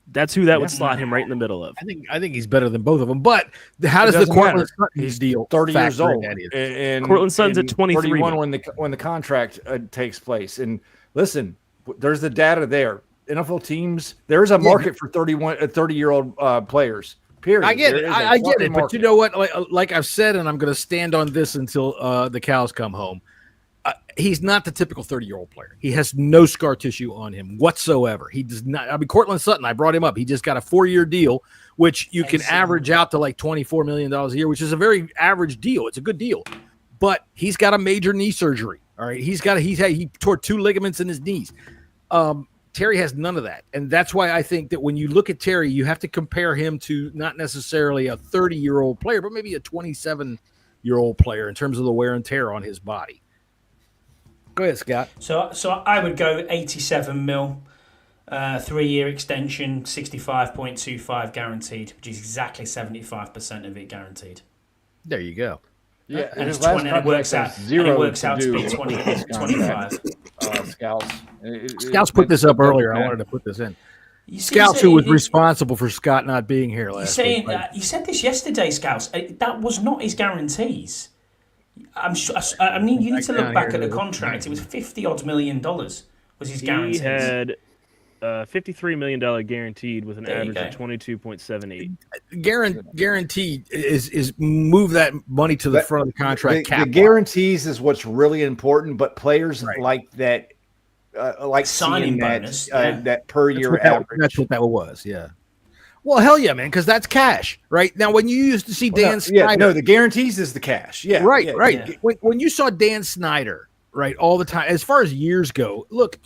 That's who that would slot him right in the middle of. I think he's better than both of them. But how does the Courtland Sutton deal? 30 years old. And Courtland Sutton's at 23 when the contract takes place. And listen, there's the data there. NFL teams, there's a market for 30-year-old players. Period. I get it. I get it. But you know what? Like I've said, and I'm going to stand on this until the cows come home. He's not the typical 30-year-old player. He has no scar tissue on him whatsoever. He does not. I mean, Courtland Sutton, I brought him up. He just got a 4-year deal, which you can average out to like $24 million a year, which is a very average deal. It's a good deal. But he's got a major knee surgery. All right. He tore 2 ligaments in his knees. Terry has none of that. And that's why I think that when you look at Terry, you have to compare him to not necessarily a 30-year-old player, but maybe a 27-year-old player in terms of the wear and tear on his body. Go ahead, Scott. So I would go 87 mil, 3-year extension, 65.25 guaranteed, which is exactly 75% of it guaranteed. There you go. Yeah, And his it's last 20, and it works contract out. has And zero it works out to do be with 20, his 25. Scouts. Scouts put this up earlier. I wanted to put this in. Scouts, who was responsible for Scott not being here last week. You said this yesterday, Scouts. That was not his guarantees. I'm sure. I mean, you need to look back at the contract. It was $50 million was his guarantees. He had $53 million guaranteed with an average of 22.78. Guaranteed is move that money to the front of the contract. The guarantees is what's really important, but players like that, like signing bonus, that per year average. That's what that was. Yeah. Well, hell yeah, man, because that's cash, right? Now, when you used to see Dan Snyder, the guarantees is the cash. Yeah, right. Yeah. When you saw Dan Snyder, right, all the time, as far as years go, look,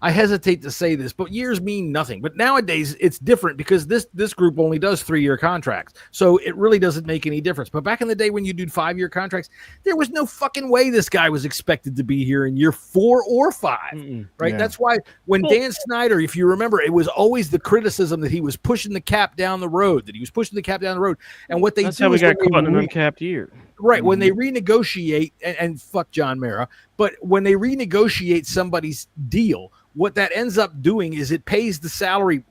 I hesitate to say this, but years mean nothing. But nowadays, it's different because this group only does 3-year contracts. So it really doesn't make any difference. But back in the day when you did 5-year contracts, there was no fucking way this guy was expected to be here in year 4 or 5, right? Yeah. That's why when Dan Snyder, if you remember, it was always the criticism that he was pushing the cap down the road, And what that's how we got caught in an uncapped year. Right. When they renegotiate, and fuck John Mara, but when they renegotiate somebody's deal, what that ends up doing is it pays the salary.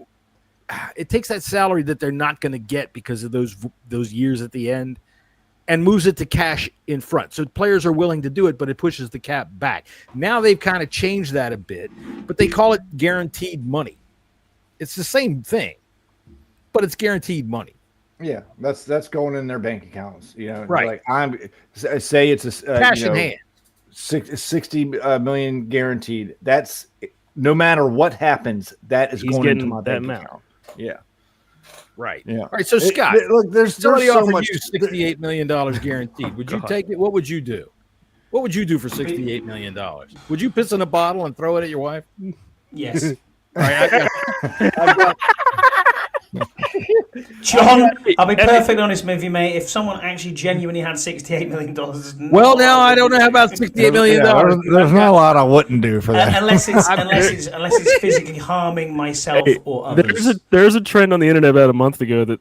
It takes that salary that they're not going to get because of those years at the end and moves it to cash in front. So players are willing to do it, but it pushes the cap back. Now they've kind of changed that a bit, but they call it guaranteed money. It's the same thing, but it's guaranteed money. Yeah, that's going in their bank accounts. You know, right? Like say it's a cash in hand, 60 million guaranteed. That's no matter what happens, that is going into my bank account. Yeah. Right. Yeah. All right. So Scott, look, there's somebody so offered much. You $68 million guaranteed. Would you take it? What would you do? What would you do for $68 million? Would you piss in a bottle and throw it at your wife? Yes. All right. I've got John, I'll be perfectly honest with you, mate. If someone actually genuinely had $68 million, well, now I don't know about $68 million. There's not a lot I wouldn't do for that, unless it's physically harming myself or others. There's a trend on the internet about a month ago that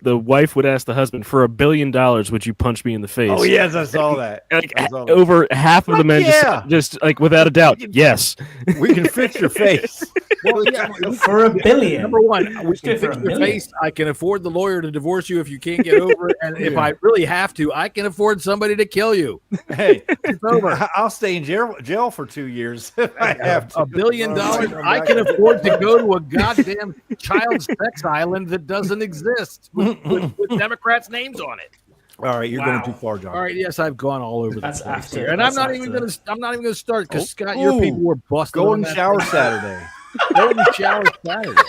the wife would ask the husband, for $1 billion, would you punch me in the face? Oh yes, I saw that. Over half of the men just like without a doubt, yes. We can fix your face. Well, yeah, for $1 billion. Number one, we can fix your face. I can afford the lawyer to divorce you if you can't get over it, and if I really have to, I can afford somebody to kill you. Hey, it's over. I'll stay in jail for 2 years if I have to. $1 billion. I can afford to go to a goddamn child sex island that doesn't exist with Democrats' names on it. All right, you're going too far, John. All right, yes, I've gone all over that's the place after, here, and I'm not even going to start because Scott, your people were busted. Golden shower Saturday. Golden shower Saturday.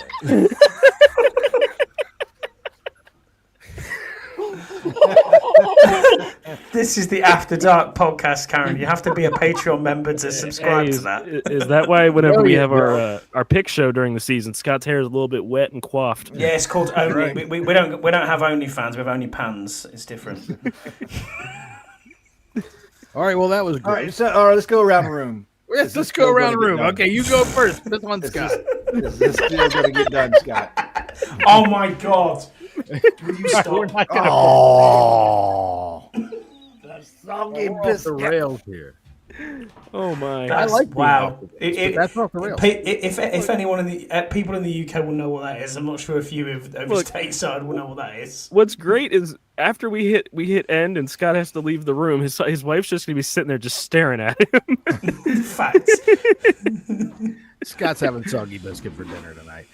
This is the After Dark podcast, Karen. You have to be a Patreon member to subscribe to that. Is that why whenever we have our pick show during the season, Scott's hair is a little bit wet and coiffed? Yeah, it's called Only. We don't have OnlyFans. We have Only Pans. It's different. All right. Well, that was good. All right, let's go around the room. Yes, let's go around the room. Okay, you go first. This one's Scott. This deal's going to get done, Scott. Oh my God. Will you stop? That's soggy biscuit. The rails here. Oh my! I like wow. That's off the rails. If anyone in the people in the UK will know what that is, I'm not sure if you of stateside will know what that is. What's great is after we hit end and Scott has to leave the room, his wife's just gonna be sitting there just staring at him. Facts. Scott's having soggy biscuit for dinner tonight.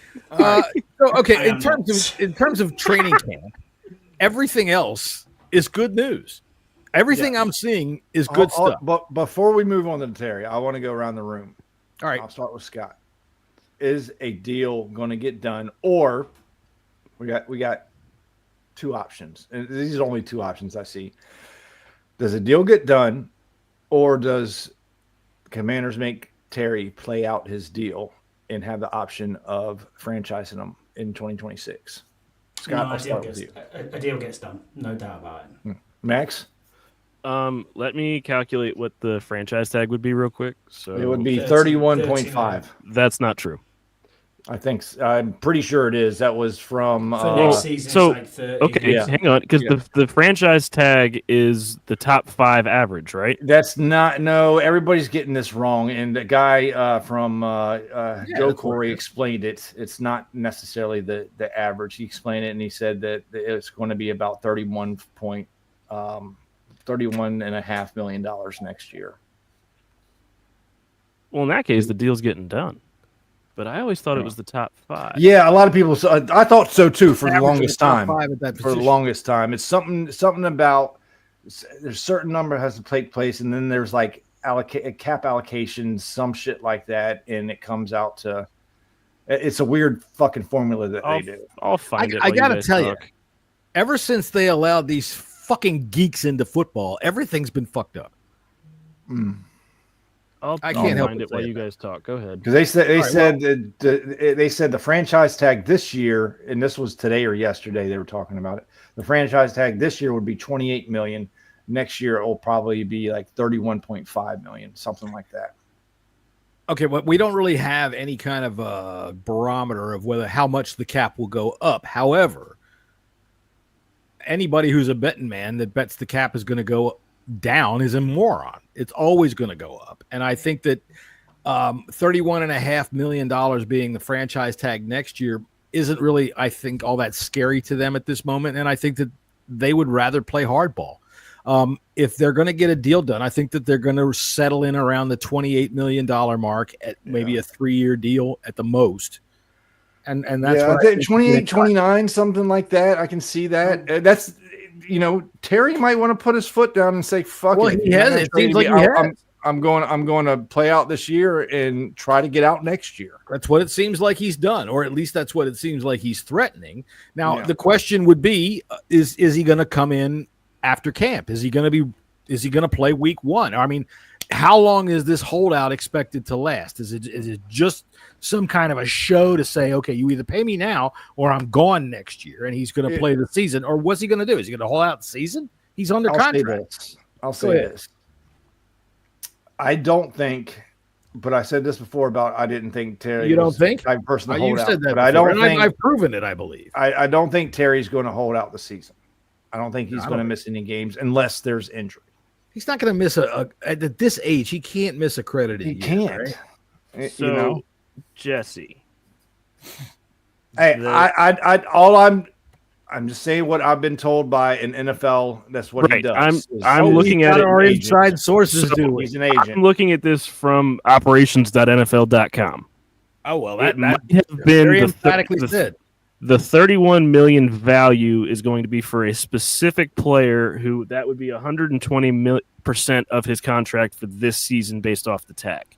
In terms of training camp, everything else is good news. Everything I'm seeing is good stuff. But before we move on to Terry, I want to go around the room. All right. I'll start with Scott. Is a deal going to get done, or we got two options, and these are only two options I see. Does a deal get done, or does Commanders make Terry play out his deal and have the option of franchising him in 2026? Scott, I'll start with you. A deal gets done, no doubt about it. Max? Let me calculate what the franchise tag would be real quick. So it would be 31.5. That's not true. I think I'm pretty sure it is. That was from next season. So like 30. okay, hang on, because the franchise tag is the top 5 average, right? That's not everybody's getting this wrong. And the guy from Joe Corey explained it. It's not necessarily the average. He explained it, and he said that it's going to be about $31.5 million next year. Well, in that case, the deal's getting done. But I always thought it was the top 5. Yeah, a lot of people. I thought so too for the longest time. It's something about there's a certain number has to take place, and then there's like cap allocations, some shit like that, and it comes out to. It's a weird fucking formula that they do. I'll find it. I gotta tell you, ever since they allowed these fucking geeks into football, everything's been fucked up. I can't help it while you guys talk. Go ahead. Because they said the franchise tag this year, and this was today or yesterday they were talking about it. The franchise tag this year would be $28 million. Next year it will probably be like $31.5 million, something like that. Okay, but we don't really have any kind of barometer of how much the cap will go up. However, anybody who's a betting man that bets the cap is going to go down is a moron. It's always going to go up. And I think that $31.5 million being the franchise tag next year isn't really, I think, all that scary to them at this moment. And I think that they would rather play hardball. If they're going to get a deal done, I think that they're going to settle in around the $28 million mark at maybe a 3-year deal at the most. And that's what I think 28, 29, something like that. I can see that. That's, Terry might want to put his foot down and say, fuck it. He has. It seems like he has. I'm going to play out this year and try to get out next year. That's what it seems like he's done, or at least that's what it seems like he's threatening. Now, the question would be, is he going to come in after camp? Is he going to play week 1? I mean, how long is this holdout expected to last? Is it just some kind of a show to say, okay, you either pay me now or I'm gone next year, and he's going to play the season? Or what's he going to do? Is he going to hold out the season? He's under contract. I'll say this. I don't think, but I said this before about I didn't think Terry. You don't think? I personally hold out. Said that but I don't think I've proven it. I believe. I don't think Terry's going to hold out the season. I don't think he's going to miss any games unless there's injury. He's not going to miss at this age. He can't miss a credited year. He can't. Right? So, Jesse. Hey, I'm just saying what I've been told by an NFL. That's what he does. I'm looking at it. Our inside sources do. He's an agent. I'm looking at this from operations.nfl.com. Oh well, that might have been very emphatically said. The $31 million value is going to be for a specific player who that would be 120% of his contract for this season based off the tag.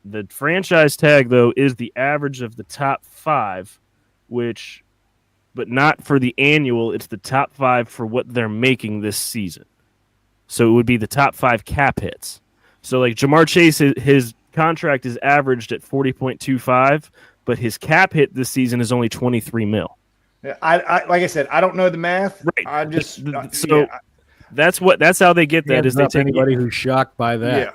The franchise tag, though, is the average of the top 5, but not for the annual. It's the top 5 for what they're making this season. So it would be the top 5 cap hits. So like Jamar Chase, his contract is averaged at 40.25, but his cap hit this season is only 23 mil. I like I said, I don't know the math. Right. I just that's how they get that. Is they take anybody who's shocked by that?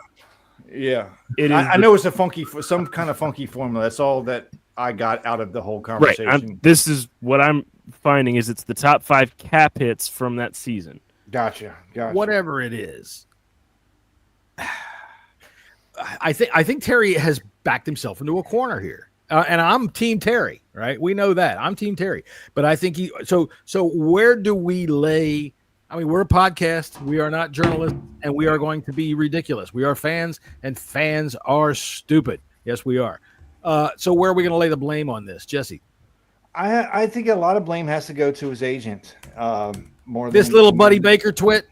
Yeah. I know it's some kind of funky formula. That's all that I got out of the whole conversation. Right. This is what I'm finding is it's the top 5 cap hits from that season. Gotcha. Whatever it is. I think Terry has backed himself into a corner here. And I'm Team Terry, right? We know that. I'm Team Terry. But I think so where do we lay? I mean, we're a podcast. We are not journalists, and we are going to be ridiculous. We are fans, and fans are stupid. Yes, we are. So where are we going to lay the blame on this, Jesse? I think a lot of blame has to go to his agent. More than this little Buddy Baker twit.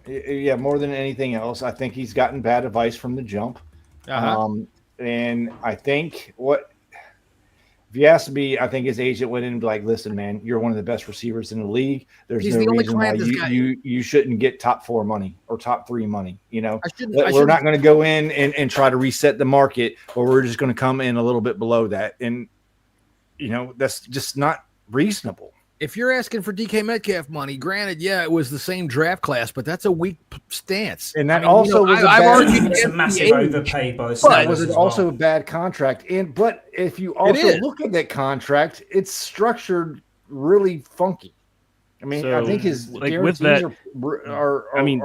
Yeah, more than anything else. I think he's gotten bad advice from the jump. And I think if you ask me, I think his agent went in and be like, listen, man, you're one of the best receivers in the league. There's no reason why you shouldn't get top 4 money or top 3 money. We're not going to go in and try to reset the market, or we're just going to come in a little bit below that. And, that's just not reasonable. If you're asking for DK Metcalf money, granted, yeah, it was the same draft class, but that's a weak stance. And that was I've argued it's a massive overpay by the Steelers. But was it also a bad contract? But if you also look at that contract, it's structured really funky. I mean, I think his guarantees are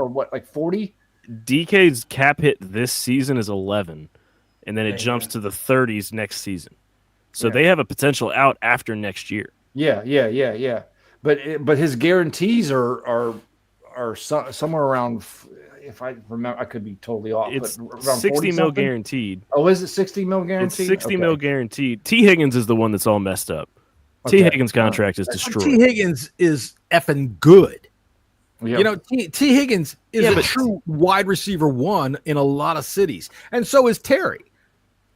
what, like 40? DK's cap hit this season is 11, and then it jumps to the 30s next season. So they have a potential out after next year. Yeah. But his guarantees are somewhere around. If I remember, I could be totally off. It's but around 60 mil guaranteed. Oh, is it 60 mil guaranteed? It's 60 mil guaranteed. T. Higgins is the one that's all messed up. T. Higgins' contract is destroyed. T. Higgins is effing good. Yeah. You know, T. Higgins is a true wide receiver one in a lot of cities, and so is Terry.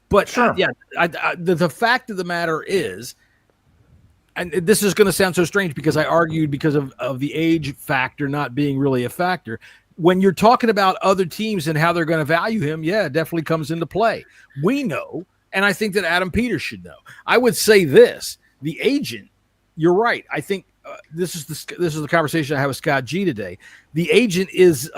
But the fact of the matter is, and this is going to sound so strange because I argued because of the age factor not being really a factor. When you're talking about other teams and how they're going to value him, it definitely comes into play. We know, and I think that Adam Peters should know. I would say this: the agent. You're right. I think this is the conversation I had with Scott G today. The agent is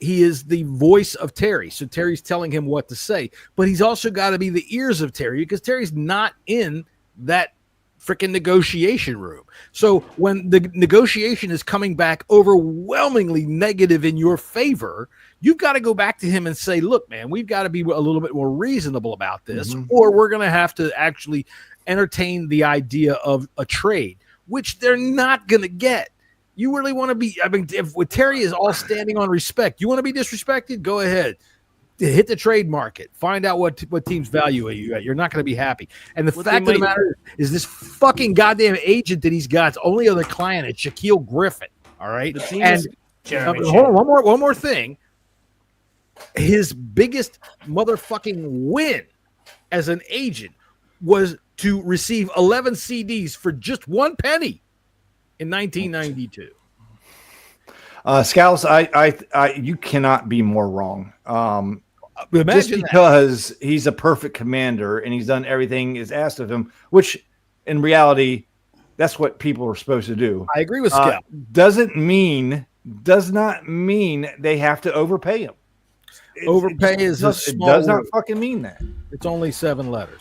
he is the voice of Terry, so Terry's telling him what to say, but he's also got to be the ears of Terry because Terry's not in that freaking negotiation room. So when the negotiation is coming back overwhelmingly negative in your favor, you've got to go back to him and say, look, man, we've got to be a little bit more reasonable about this, or we're going to have to actually entertain the idea of a trade, which they're not going to get. You really want to be, I mean, if Terry is all standing on respect, you want to be disrespected? Go ahead. Hit the trade market. Find out what teams value you at. You're not going to be happy. And the fact of the matter is this fucking goddamn agent that he's got, only other client is Shaquille Griffin. All right. And hold on, one more thing. His biggest motherfucking win as an agent was to receive 11 CDs for just one penny in 1992. Scouts, I you cannot be more wrong. Just because he's a perfect commander and he's done everything is asked of him, which in reality, that's what people are supposed to do. I agree with Scout. Does not mean they have to overpay him. Overpay is a small it does not word. Fucking mean that. It's only 7 letters.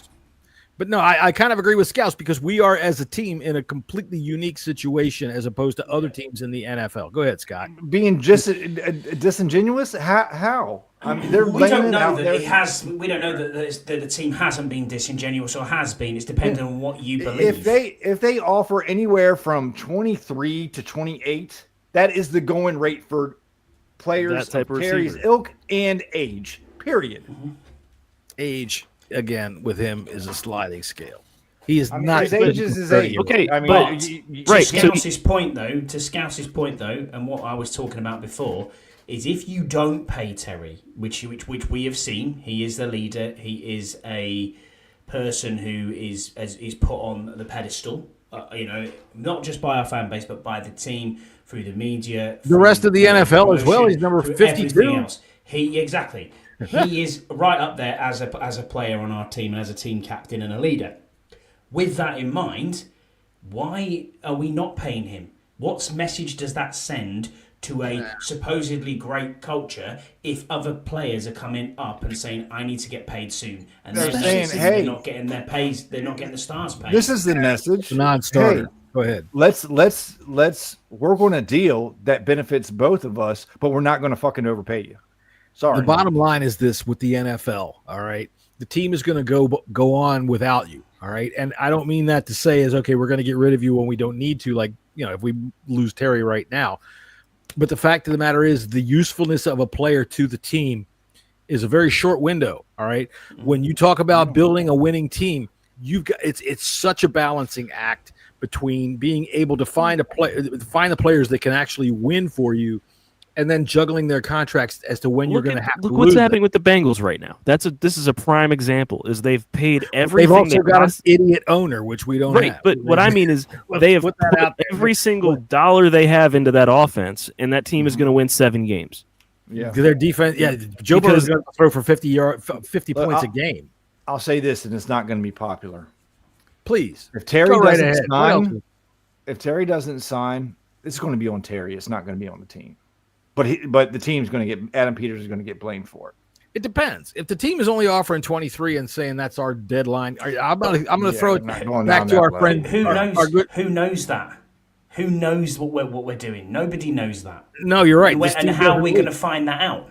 But no, I kind of agree with Scouts because we are, as a team, in a completely unique situation as opposed to other teams in the NFL. Go ahead, Scott. Being just disingenuous? How? I mean, we don't know that it has. We don't know that the team hasn't been disingenuous or has been. It's dependent on what you believe. If they offer anywhere from 23 to 28, that is the going rate for players of Terry's ilk and age. Period. Age. Again, with him is a sliding scale. He is not. His age is his age. Okay, I mean, but to Scous's point, though, and what I was talking about before is if you don't pay Terry, which we have seen, he is the leader. He is a person who is put on the pedestal. Not just by our fan base, but by the team, through the media, the rest of the NFL as well. He's number 52. Exactly. He is right up there as a player on our team and as a team captain and a leader. With that in mind, why are we not paying him? What message does that send to a supposedly great culture if other players are coming up and saying, I need to get paid soon? And they're saying, hey, they're not getting their pays, they're not getting the stars paid. This is the message. Non-starter. Hey, go ahead. Let's work on a deal that benefits both of us, but we're not going to fucking overpay you. Sorry. The bottom line is this with the NFL, all right? The team is going to go on without you, all right? And I don't mean that to say is, okay, we're going to get rid of you when we don't need to, like, if we lose Terry right now. But the fact of the matter is the usefulness of a player to the team is a very short window, all right? When you talk about building a winning team, it's such a balancing act between being able to find the players that can actually win for you and then juggling their contracts as to when you're going to have to lose. What's happening with the Bengals right now? This is a prime example. Is they've paid everything. They've also got an idiot owner, which we don't have. But what I mean is they have put every single dollar they have into that offense, and that team is going to win 7 games. Yeah, their defense. Yeah, Joe Burrow's going to throw for 50 points a game. I'll say this, and it's not going to be popular. Please, if Terry doesn't sign, if Terry doesn't sign, it's going to be on Terry. It's not going to be on the team. But the team's going to get Adam Peters is going to get blamed for it. It depends. If the team is only offering 23 and saying that's our deadline, I'm going to throw it back to our friend. Who knows that? Who knows what we're doing? Nobody knows that. No, you're right. And how are we going to find that out?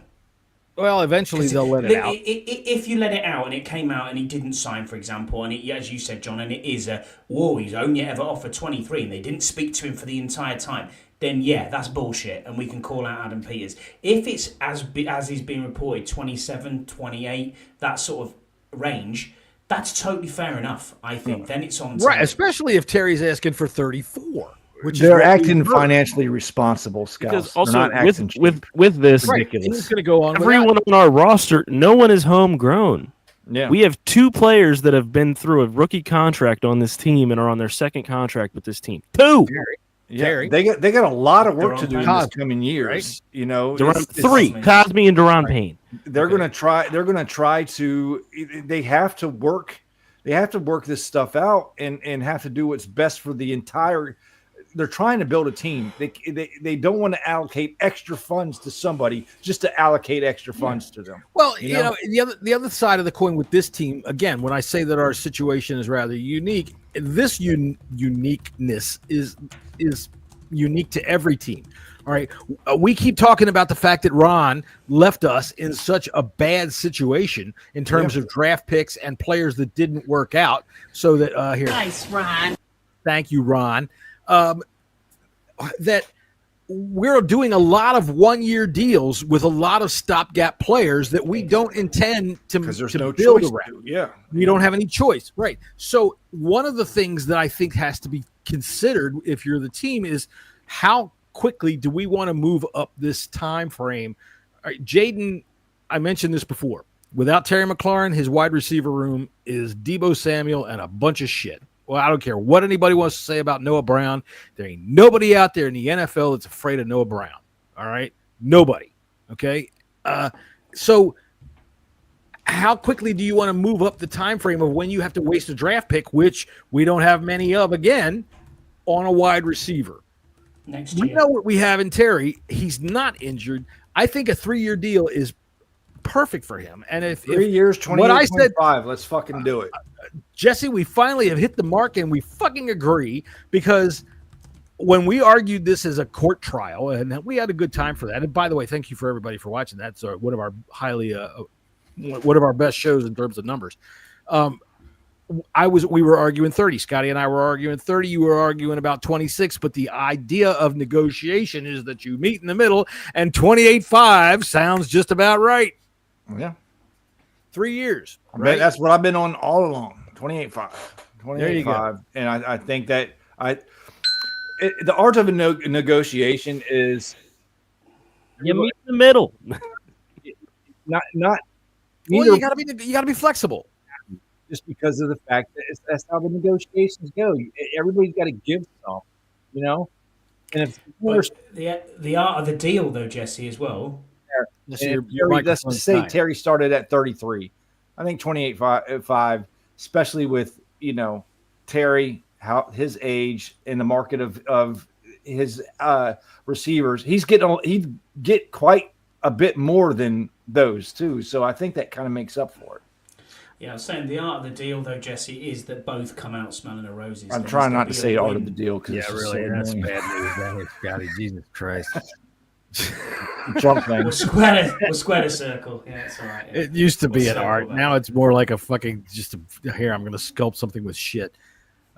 Well, eventually they'll let it out. If you let it out and it came out and he didn't sign, for example, and as you said, John, and it is he's only ever offered 23 and they didn't speak to him for the entire time, then yeah, that's bullshit and we can call out Adam Peters. If it's as he's being reported, 27, 28, that sort of range, that's totally fair enough, I think. Then it's on right, especially if Terry's asking for 34. They're acting financially responsible, Scouts. Because also with this, ridiculous. Going to go on. Everyone on our roster, no one is homegrown. Yeah, we have 2 players that have been through a rookie contract on this team and are on their second contract with this team. 2. Yeah, they got a lot of work to do in this coming years. Right? You know, 3 Cosme and Deron Payne. They're going to try. They're going to try to. They have to work. They have to work this stuff out and have to do what's best for the entire. They're trying to build a team. They don't want to allocate extra funds to somebody just to allocate extra funds to them. Well, you know the other side of the coin with this team, again, when I say that our situation is rather unique, this uniqueness is unique to every team. All right, we keep talking about the fact that Ron left us in such a bad situation in terms of draft picks and players that didn't work out. So that here, Nice, Ron. Thank you, Ron. That we're doing a lot of one-year deals with a lot of stopgap players that we don't intend to build around. Yeah, we don't have any choice, right? So one of the things that I think has to be considered if you're the team is how quickly do we want to move up this time frame? All right, Jayden, I mentioned this before. Without Terry McLaurin, his wide receiver room is Deebo Samuel and a bunch of shit. Well, I don't care what anybody wants to say about Noah Brown. There ain't nobody out there in the NFL that's afraid of Noah Brown. All right? Nobody. Okay? So how quickly do you want to move up the time frame of when you have to waste a draft pick, which we don't have many of again, on a wide receiver? Next year. We know what we have in Terry. He's not injured. I think a 3-year deal is perfect for him. And if 3 years, 28.5, let's fucking do it. Jesse, we finally have hit the mark and we fucking agree, because when we argued this as a court trial, and we had a good time for that. And by the way, thank you for everybody for watching. That's one of our one of our best shows in terms of numbers. We were arguing 30. Scotty and I were arguing 30. You were arguing about 26. But the idea of negotiation is that you meet in the middle, and 28.5 sounds just about right. Yeah. 3 years. Right? That's what I've been on all along. 28.5. 28.5. And I think that the art of a negotiation is you meet in the middle. not well, you gotta be flexible. Just because of the fact that that's how the negotiations go. Everybody's got to give some, you know. And if the art of the deal, though, Jesse, as well. Let's just say Terry started at 33. I think 28.5, especially with Terry, his age and the market of his receivers, he'd get quite a bit more than those too. So I think that kind of makes up for it. Yeah, I was saying the art of the deal, though, Jesse, is that both come out smelling of roses. I'm trying not to say art of the deal because that's bad news. That is, Scotty, Jesus Christ. Trump thing. We'll square the circle. Yeah, it's all right. Yeah. It used to be an art. Now it's more like a fucking here. I'm going to sculpt something with shit.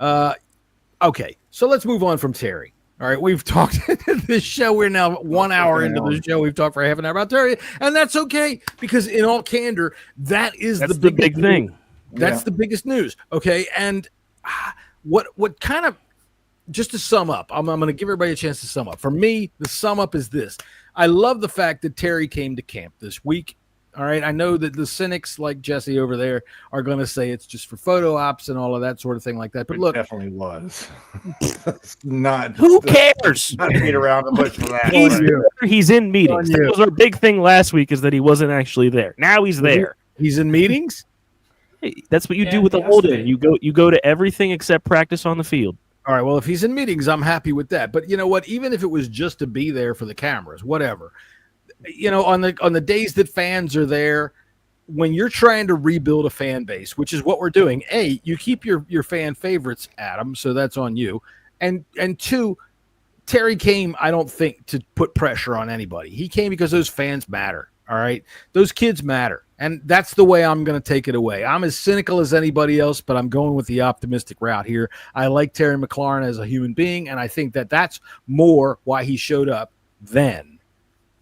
Okay, so let's move on from Terry. All right, we've talked this show. We're now 1 hour into the show. We've talked for half an hour about Terry, and that's okay because, in all candor, that's the big thing. That's the biggest news. Okay, and what kind of, just to sum up, I'm going to give everybody a chance to sum up. For me, the sum up is this: I love the fact that Terry came to camp this week. All right, I know that the cynics like Jesse over there are going to say it's just for photo ops and all of that sort of thing like that. But look, it definitely was. Not who cares? Not beat around the bush for that. He's in meetings. That was our big thing last week, is that he wasn't actually there. Now he's there. He's in meetings. Hey, that's what you do with the hold in. You go to everything except practice on the field. All right. Well, if he's in meetings, I'm happy with that. But you know what? Even if it was just to be there for the cameras, whatever. On the days that fans are there, when you're trying to rebuild a fan base, which is what we're doing, A, you keep your fan favorites, Adam, so that's on you. And two, Terry came, I don't think, to put pressure on anybody. He came because those fans matter. All right. Those kids matter. And that's the way I'm going to take it away. I'm as cynical as anybody else, but I'm going with the optimistic route here. I like Terry McLaurin as a human being, and I think that that's more why he showed up than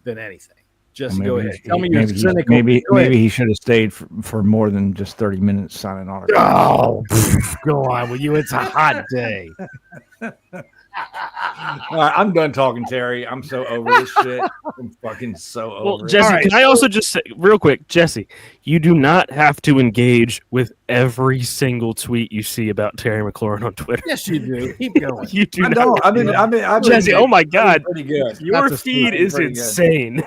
anything. Just go ahead. Tell me you're cynical. Maybe he should have stayed for more than just 30 minutes signing autographs. Oh, go on with you. It's a hot day. All right, I'm done talking, Terry. I'm so over this shit. I'm fucking so over well, it. Jesse, can I also just say real quick, Jesse, you do not have to engage with every single tweet you see about Terry McLaurin on Twitter. Yes, you do. Keep going. You do. I've been Jesse, oh my God, pretty good. Your feed is insane.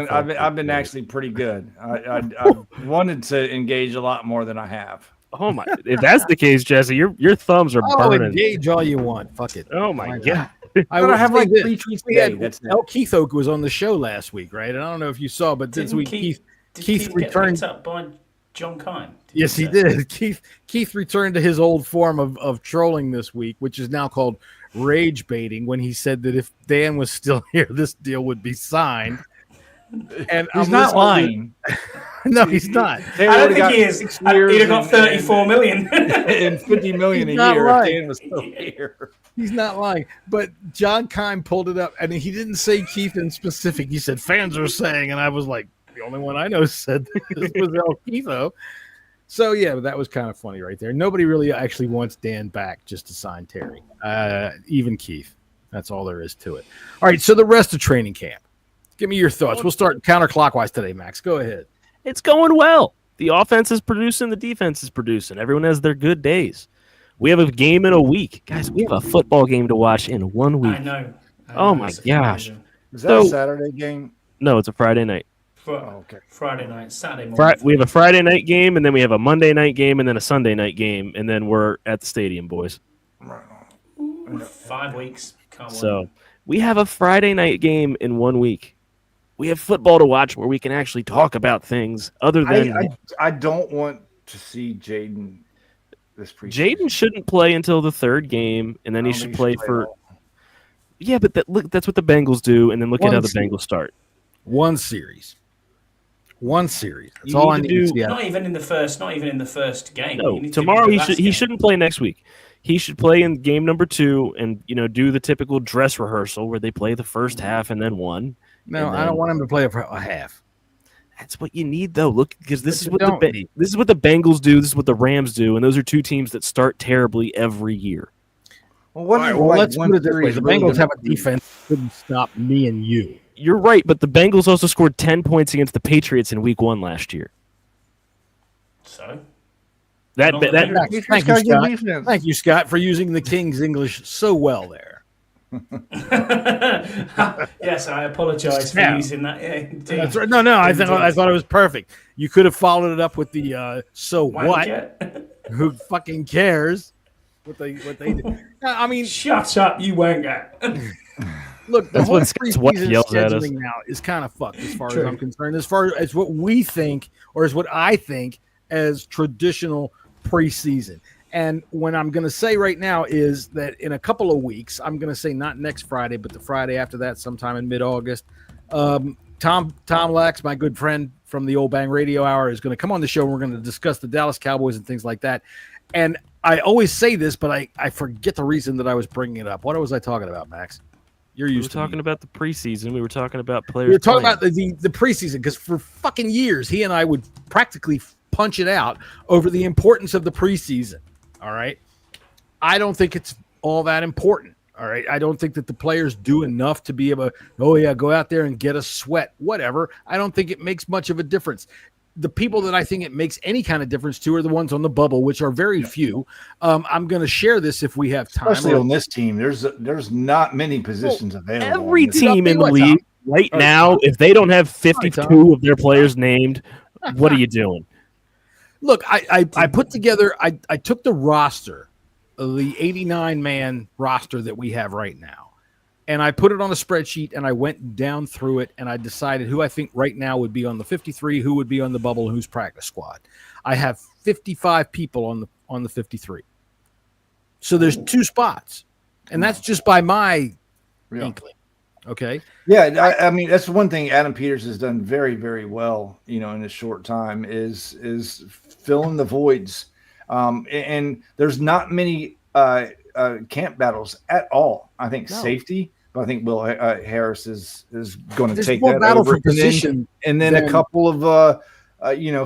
I've been actually pretty good. I wanted to engage a lot more than I have. Oh my! If that's the case, Jesse, your thumbs are burning. Engage all you want. Fuck it. Oh my God! I have like 3 tweets a day. That's El Keith Oak was on the show last week, right? And I don't know if you saw, but this week Keith returned up by John Kine. Yes, he did. Keith returned to his old form of trolling this week, which is now called rage baiting. When he said that if Dan was still here, this deal would be signed. And he's not lying. No, he's not. I don't think he is. He'd have got 34 million and 50 million a year if Dan was still here. He's not lying. But John Kine pulled it up, and he didn't say Keith in specific. He said fans are saying, and I was like, the only one I know said this was El Keitho. So yeah, that was kind of funny right there. Nobody really actually wants Dan back just to sign Terry. Even Keith. That's all there is to it. All right, so the rest of training camp. Give me your thoughts. We'll start counterclockwise today, Max. Go ahead. It's going well. The offense is producing. The defense is producing. Everyone has their good days. We have a game in a week. Guys, we have a football game to watch in 1 week. I know. Oh, my gosh. Is that a Saturday game? No, it's a Friday night. Okay. Friday night, Saturday morning. We have a Friday night game, and then we have a Monday night game, and then a Sunday night game, and then we're at the stadium, boys. Ooh, 5 weeks. Can't so we have a Friday night game in 1 week. We have football to watch where we can actually talk about things other than. I don't want to see Jayden this preseason. Jayden shouldn't play until the third game, and then he should play for. Yeah, but that's what the Bengals do, and then look at how the Bengals start. One series. That's all I need to see. Not even in the first game. No, tomorrow he shouldn't play next week. He should play in game number 2 and do the typical dress rehearsal where they play the first half and then one. No, I don't want him to play for a half. That's what you need, though. Look, because this is what the Bengals do. This is what the Rams do, and those are two teams that start terribly every year. Well, let's put it this way: the Bengals have a defense that couldn't stop me and you. You're right, but the Bengals also scored 10 points against the Patriots in Week 1 last year. So. Thank you, Scott, for using the King's English so well there. Yes, I apologize for using that. Yeah, that's right. No, I thought it was perfect. You could have followed it up with the so what? Who fucking cares? What they do? I mean, shut up, you wanker. Look, the whole preseason scheduling now is kind of fucked as far as I'm concerned. As far as what we think, or as what I think as traditional preseason. And what I'm going to say right now is that in a couple of weeks, I'm going to say not next Friday, but the Friday after that, sometime in mid-August, Tom Lax, my good friend from the Old Bang Radio Hour, is going to come on the show, and we're going to discuss the Dallas Cowboys and things like that. And I always say this, but I forget the reason that I was bringing it up. What was I talking about, Max? We were talking about the preseason. We were talking about players. We were talking about the preseason because for fucking years, he and I would practically punch it out over the importance of the preseason. All right. I don't think it's all that important. All right. I don't think that the players do enough to be able to, go out there and get a sweat, whatever. I don't think it makes much of a difference. The people that I think it makes any kind of difference to are the ones on the bubble, which are very few. I'm going to share this if we have time. Especially on this team, there's not many positions available. Every team in the league right now, if they don't have 52 of their players named, what are you doing? Look, I put together. I took the roster the 89-man roster that we have right now, and I put it on a spreadsheet, and I went down through it, and I decided who I think right now would be on the 53, who would be on the bubble, and who's practice squad. I have 55 people on the 53. So there's 2 spots, and that's just by my inkling. Okay. Yeah, I mean that's one thing Adam Peters has done very, very well, in a short time is filling the voids. And there's not many camp battles at all. I think safety, but I think Will Harris is going to take that battle over. For position, and then a couple of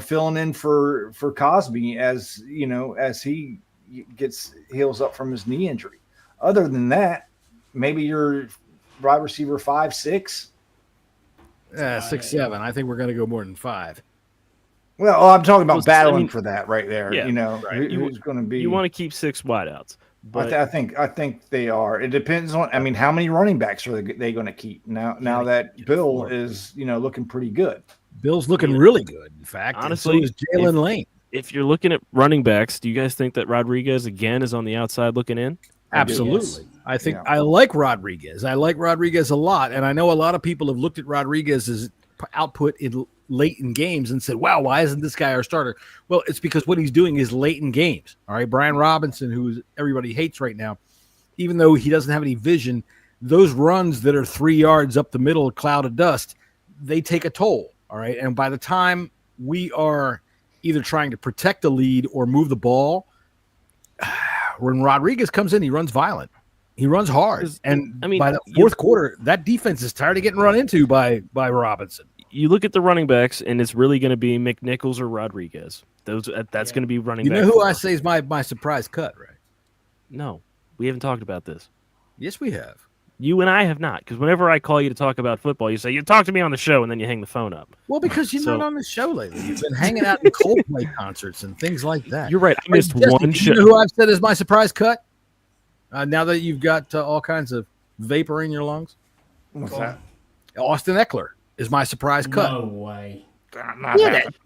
filling in for Cosby as he heals up from his knee injury. Other than that, maybe you're wide receiver 5, 6. 6, 7. I think we're going to go more than 5. Well, I'm talking about battling for that right there. Yeah, right. Who's going to be? You want to keep 6 wideouts, but I think they are. It depends on. I mean, how many running backs are they going to keep now that Bill is looking pretty good. Bill's looking really good. In fact, honestly, so is Jaylen Lane. If you're looking at running backs, do you guys think that Rodriguez again is on the outside looking in? Absolutely. Yes. I think I like Rodriguez. I like Rodriguez a lot, and I know a lot of people have looked at Rodriguez's output late in games and said, wow, why isn't this guy our starter? Well, it's because what he's doing is late in games. All right. Brian Robinson, who everybody hates right now, even though he doesn't have any vision, those runs that are 3 yards up the middle, a cloud of dust, they take a toll. All right. And by the time we are either trying to protect the lead or move the ball, when Rodriguez comes in, he runs violent. He runs hard. And by the fourth quarter, that defense is tired of getting run into by Robinson. You look at the running backs, and it's really going to be McNichols or Rodriguez. That's going to be running back. You know who I say is my surprise cut, right? No, we haven't talked about this. Yes, we have. You and I have not, because whenever I call you to talk about football, you say, you talk to me on the show, and then you hang the phone up. Well, because you're not on the show lately. You've been hanging out in Coldplay concerts and things like that. You're right. I missed one show. You know who I've said is my surprise cut? Now that you've got all kinds of vapor in your lungs? What's that? Austin Eckler is my surprise cut. No way. Not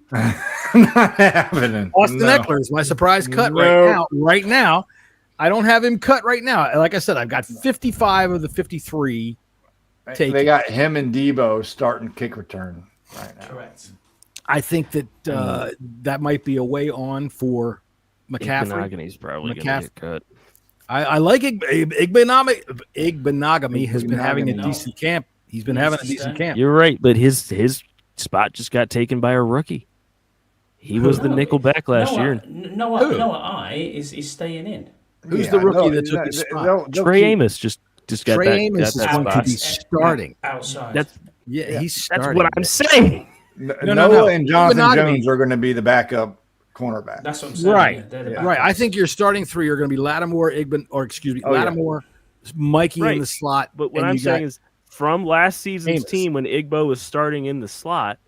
happening. Austin Eckler is my surprise cut right now. Right now, I don't have him cut right now. Like I said, I've got 55 of the 53 taken. They got him and Debo starting kick return right now. Correct. I think that that might be a way on for McCaffrey. He's probably going to get cut. I like Igbenogamy has been having a decent camp. He's been having a decent camp. You're right, but his spot just got taken by a rookie. He was the nickel back last year. Noah is staying in. Who's the rookie that took his spot? Trey Amos just got Trey that. Amos is going to be starting. Outside. He's starting. That's what I'm saying. Noah and Jonathan Jones are going to be the backup cornerback. That's what I'm saying. Right. Right. I think your starting 3 are going to be Lattimore, Lattimore, Mikey in the slot. But what I'm saying is, from last season's team when Igbo was starting in the slot,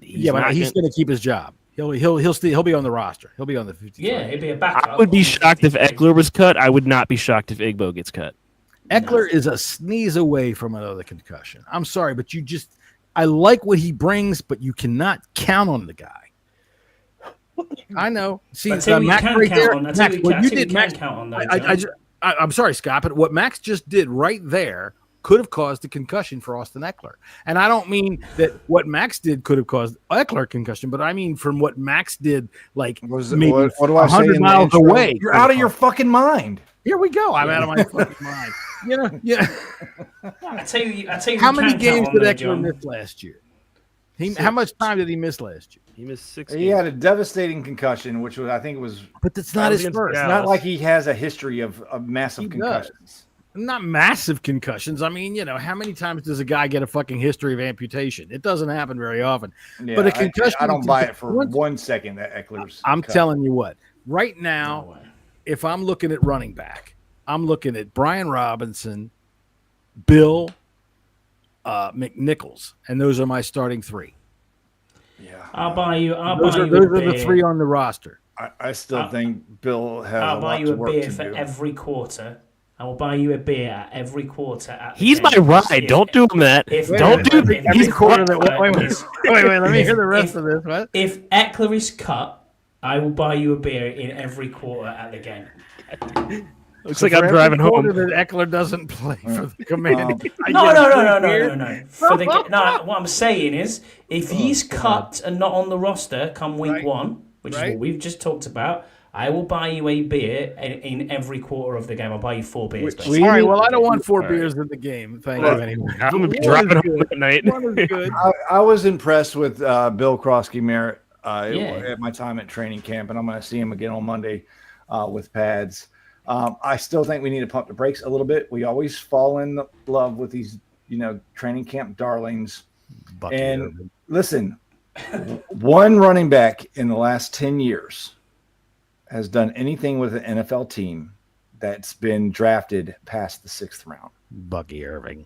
he's going to keep his job. He'll be on the roster. He'll be on the 50. Yeah, he'll be a backup. I would be shocked if Eckler was cut. I would not be shocked if Igbo gets cut. Eckler is a sneeze away from another concussion. I'm sorry, but I like what he brings, but you cannot count on the guy. I know. See, Max right there. Max, what you did, Max. I'm sorry, Scott, but what Max just did right there could have caused a concussion for Austin Eckler. And I don't mean that what Max did could have caused Eckler a concussion, but I mean from what Max did, like maybe 100 miles away. You're out of your fucking mind. Here we go. I'm out of my fucking mind. I tell you. How many games did Eckler miss last year? How much time did he miss last year? He missed 6 He had a devastating concussion, which was, I think, But that's not his first. It's not like he has a history of massive concussions. Not massive concussions. I mean, how many times does a guy get a fucking history of amputation? It doesn't happen very often. Yeah, but a concussion, I don't buy it for 1 second that Eckler's. I'm telling you what. Right now, if I'm looking at running back, I'm looking at Brian Robinson, Bill, McNichols, and those are my starting 3. Yeah, I'll buy you. Those are the 3 on the roster. I still think Bill has. I'll buy you a beer for every quarter. I will buy you a beer at every quarter. He's my ride. Don't do him that. Don't do that. Every quarter that. Wait. Let me hear the rest of this. What? If Eckler is cut, I will buy you a beer in every quarter at the game. Looks like I'm driving home. That Eckler doesn't play for the Commanders. No. What I'm saying is, if he's cut and not on the roster come week one, which is what we've just talked about, I will buy you a beer in every quarter of the game. I'll buy you 4 beers. All right. Well, I don't want 4 beers in the game. Thank you. Anyway, I'm gonna be driving home that night. I was impressed with Bill Krosky-Merritt at my time at training camp, and I'm going to see him again on Monday with pads. I still think we need to pump the brakes a little bit. We always fall in love with these, training camp darlings. Listen, one running back in the last 10 years has done anything with an NFL team that's been drafted past the 6th round. Bucky Irving.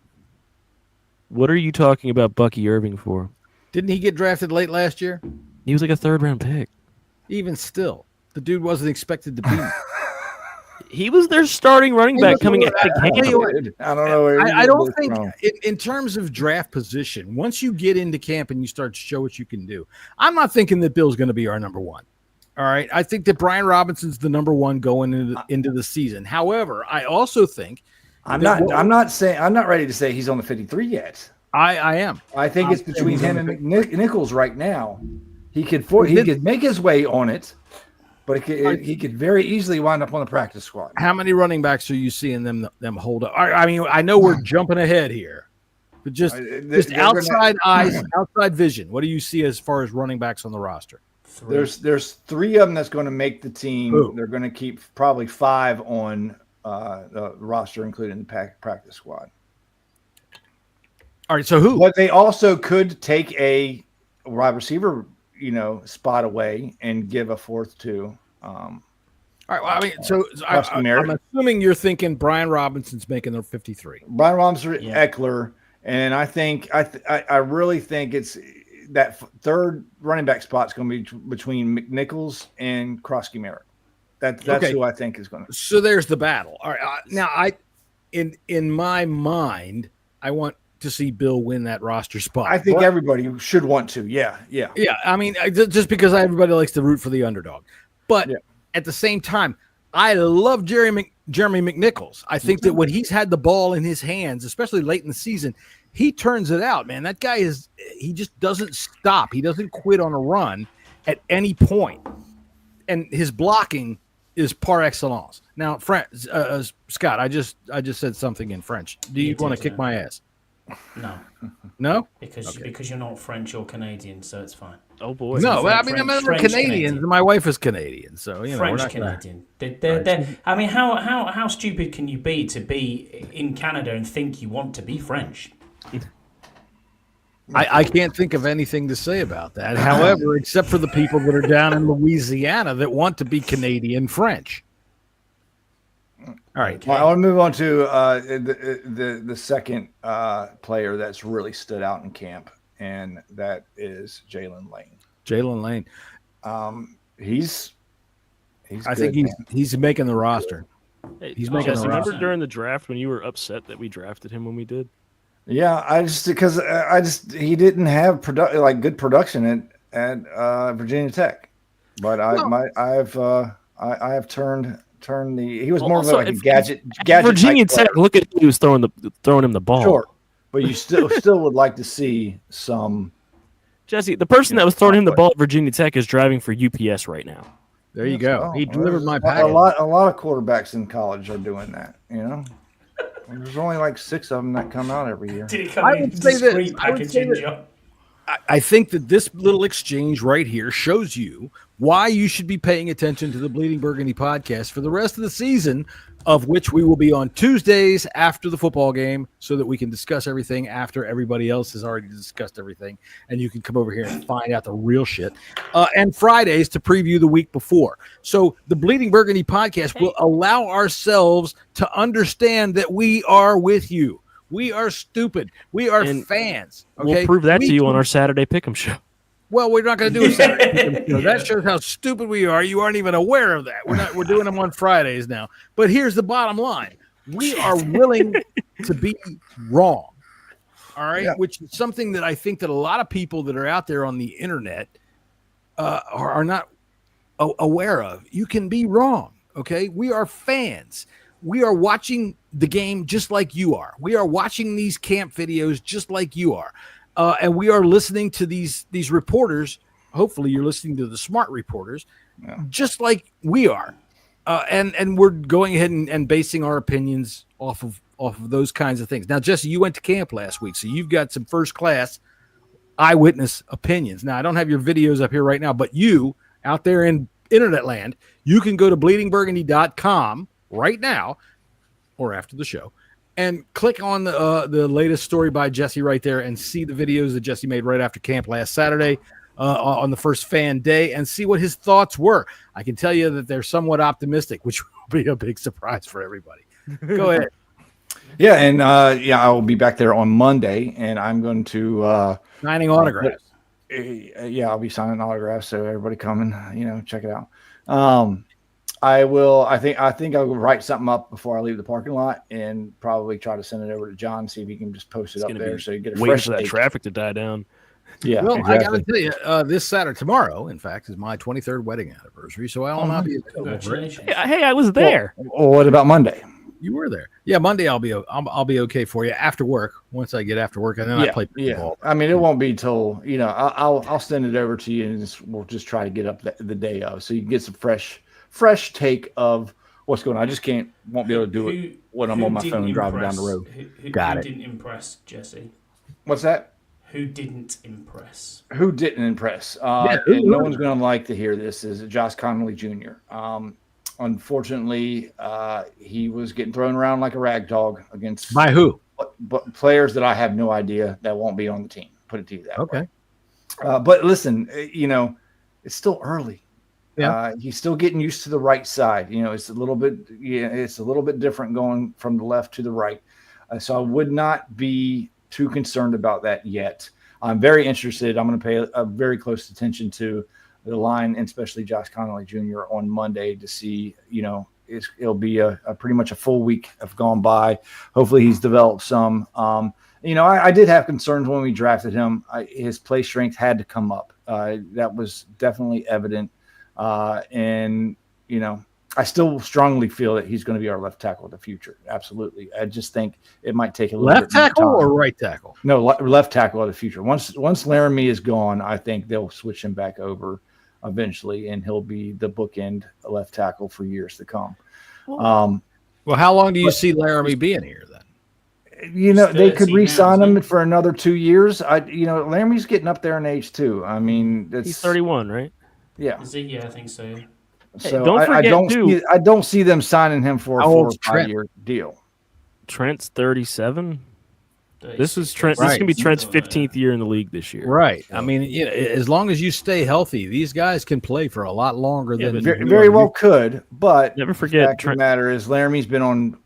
What are you talking about Bucky Irving for? Didn't he get drafted late last year? He was like a 3rd-round pick. Even still, the dude wasn't expected to be. He was their starting running back coming out of the camp. I don't know. I don't think in terms of draft position, once you get into camp and you start to show what you can do, I'm not thinking that Bill's going to be our number 1. All right. I think that Brian Robinson's the number 1 going into the season. However, I also think I'm not ready to say he's on the 53 yet. I am. I think it's between him and Nichols right now. He could make his way on it, but he could very easily wind up on the practice squad. How many running backs are you seeing them hold up? I mean, I know we're jumping ahead here, but just outside eyes, outside vision. What do you see as far as running backs on the roster? There's 3 of them that's going to make the team. Ooh. They're going to keep probably 5 on the roster, including the practice squad. All right, so who? But they also could take a wide receiver, spot away and give a 4th to. All right. Well, I mean, I'm assuming you're thinking Brian Robinson's making the 53. Brian Robinson, Eckler, and I think I really think it's that 3rd running back spot is going to be between McNichols and Krosky-Merritt. That's who I think is going to. So there's the battle. All right. Now in my mind, I want to see Bill win that roster spot. I think everybody should want to. Yeah. I mean, just because everybody likes to root for the underdog, but at the same time, I love Jeremy McNichols. I think that when he's had the ball in his hands, especially late in the season, he turns it out, man. That guy he just doesn't stop. He doesn't quit on a run at any point. And his blocking is par excellence. Now, Scott, I just said something in French. Do you want to kick my ass? No? Because you're not French or Canadian, so it's fine. Oh boy. No, I mean, I'm Canadian. And my wife is Canadian, so French Canadian. I mean, how stupid can you be to be in Canada and think you want to be French? I can't think of anything to say about that. However, except for the people that are down in Louisiana that want to be Canadian French. All right. Well, I want to move on to the second player that's really stood out in camp, and that is Jaylen Lane. Jaylen Lane. I think he's making the roster. He's making the roster. Remember during the draft when you were upset that we drafted him when we did? Yeah, he didn't have good production at Virginia Tech, but I have turned he was more of a gadget. Virginia Tech, look at who's throwing him the ball. Sure, but you still would like to see some. Jesse, the person that was throwing him the ball at Virginia Tech is driving for UPS right now. There you go. He delivered my package. A lot of quarterbacks in college are doing that. There's only like 6 of them that come out every year. Did it come in discreet packaging, Joe? I think that this little exchange right here shows you why you should be paying attention to the Bleeding Burgundy podcast for the rest of the season, of which we will be on Tuesdays after the football game so that we can discuss everything after everybody else has already discussed everything. And you can come over here and find out the real shit. And Fridays to preview the week before. So the Bleeding Burgundy podcast will allow ourselves to understand that we are with you. We are stupid. We are fans. Okay? We'll prove that to you on our Saturday Pick'em show. Well, we're not going to do a Saturday Pick'em show. That shows how stupid we are. You aren't even aware of that. We're doing them on Fridays now. But here's the bottom line: we are willing to be wrong. All right, which is something that I think that a lot of people that are out there on the internet are not aware of. You can be wrong. Okay, we are fans. We are watching the game just like you are. We are watching these camp videos just like you are, and we are listening to these reporters. Hopefully, you're listening to the smart reporters, just like we are, and we're going ahead and basing our opinions off of those kinds of things. Now, Jesse, you went to camp last week, so you've got some first class eyewitness opinions. Now, I don't have your videos up here right now, but you out there in internet land, you can go to bleedingburgundy.com right now or after the show and click on the latest story by Jesse right there and see the videos that Jesse made right after camp last Saturday on the first fan day and see what his thoughts were. I can tell you that they're somewhat optimistic, which will be a big surprise for everybody. Go ahead. Yeah, and I will be back there on Monday, and I'm going to signing autographs. I'll be signing autographs, so everybody come and check it out. I will. I think I'll write something up before I leave the parking lot, and probably try to send it over to John, see if he can just post it up there, so you get a fresh for that traffic to die down. Yeah. Well, exactly. I got to tell you, this Saturday, tomorrow, in fact, is my 23rd wedding anniversary, so I will not be available. Congratulations. Hey, I was there. Well, what about Monday? You were there. Yeah, Monday I'll be okay for you after work. Once I get after work, and then I play football. I mean, it won't be till I'll send it over to you, and we'll just try to get up the day of, so you can get some fresh take of what's going on. I just won't be able to do it when I'm on my phone driving down the road. Who didn't impress, Jesse? What's that? Who didn't impress? Who didn't impress? And no one's going to like to hear this. Is Josh Connolly Jr. Unfortunately, he was getting thrown around like a rag dog against by who? But players that I have no idea that won't be on the team. Put it to you that way. But listen, it's still early. Yeah. He's still getting used to the right side. It's a little bit different going from the left to the right. So I would not be too concerned about that yet. I'm very interested. I'm going to pay a very close attention to the line, and especially Josh Connolly Jr. on Monday to see, it'll be a pretty much a full week have gone by. Hopefully he's developed some. I did have concerns when we drafted him. His play strength had to come up. That was definitely evident. I still strongly feel that he's going to be our left tackle of the future. Absolutely. I just think it might take a little left bit more tackle time. or right tackle? No, left tackle of the future. Once Laramie is gone, I think they'll switch him back over eventually, and he'll be the bookend left tackle for years to come. Well, how long do you see Laramie being here then? They could re-sign him for another 2 years. Laramie's getting up there in age too. I mean, he's 31, right? Yeah. Is he? Yeah, I think so. So don't forget, I don't see them signing him for a 4 or 5 year deal. Trent's 37. This is Trent. This is gonna be Trent's 15th year in the league this year. Right. I mean, as long as you stay healthy, these guys can play for a lot longer than very well could. But never forget, the matter is Laramie's been on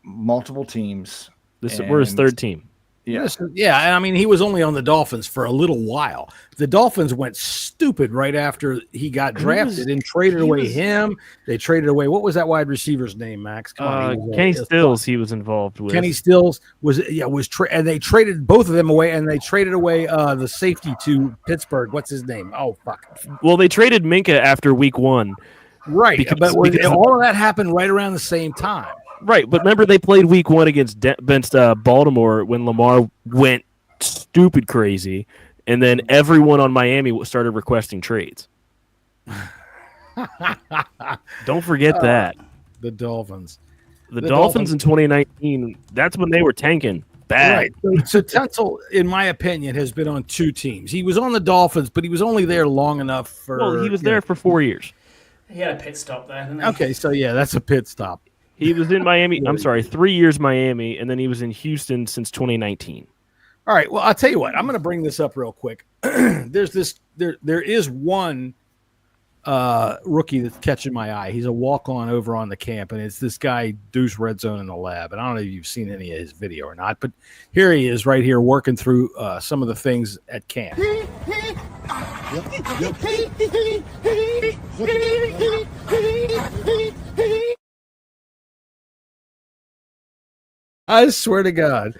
multiple teams. We're his third team. Yeah. And I mean, he was only on the Dolphins for a little while. The Dolphins went stupid right after he got drafted and traded away him. They traded away, what was that wide receiver's name, Max? Kenny Stills. He was involved with. Kenny Stills and they traded both of them away, and they traded away the safety to Pittsburgh. What's his name? Oh fuck. Well, they traded Minka after week 1. Right, because all of that happened right around the same time. Right, but remember they played week 1 against Baltimore when Lamar went stupid crazy, and then everyone on Miami started requesting trades. Don't forget that. The Dolphins. The Dolphins in 2019, that's when they were tanking bad. Right. So Tetzel, in my opinion, has been on 2 teams. He was on the Dolphins, but he was only there long enough for... Well, he was there for 4 years. He had a pit stop there, didn't he? Okay, so that's a pit stop. He was in Miami. I'm sorry, 3 years Miami, and then he was in Houston since 2019. All right. Well, I'll tell you what. I'm going to bring this up real quick. There is one rookie that's catching my eye. He's a walk-on over on the camp, and it's this guy Deuce Red Zone in the lab. And I don't know if you've seen any of his video or not, but here he is right here working through some of the things at camp. I swear to God.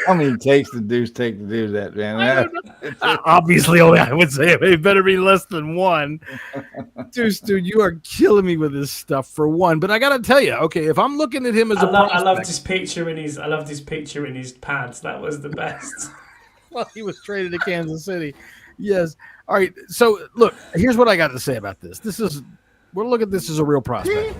How many takes the Deuce take to do that, man? Obviously, I would say it better be less than one. Deuce, dude, you are killing me with this stuff for one. But I got to tell you, okay, if I'm looking at him as I loved his picture in his. I loved his picture in his pads. That was the best. Well, he was traded to Kansas City. Yes. All right. So, look, here's what I got to say about this. We'll look at this as a real prospect.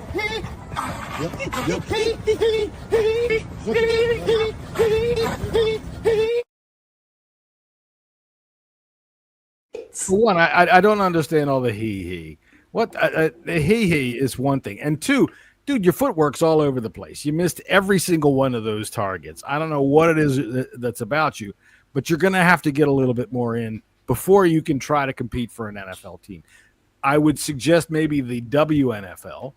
For one, I don't understand all the he. What the he is one thing, and two, dude, your footwork's all over the place. You missed every single one of those targets. I don't know what it is that's about you, but you're going to have to get a little bit more in before you can try to compete for an NFL team. I would suggest maybe the WNFL.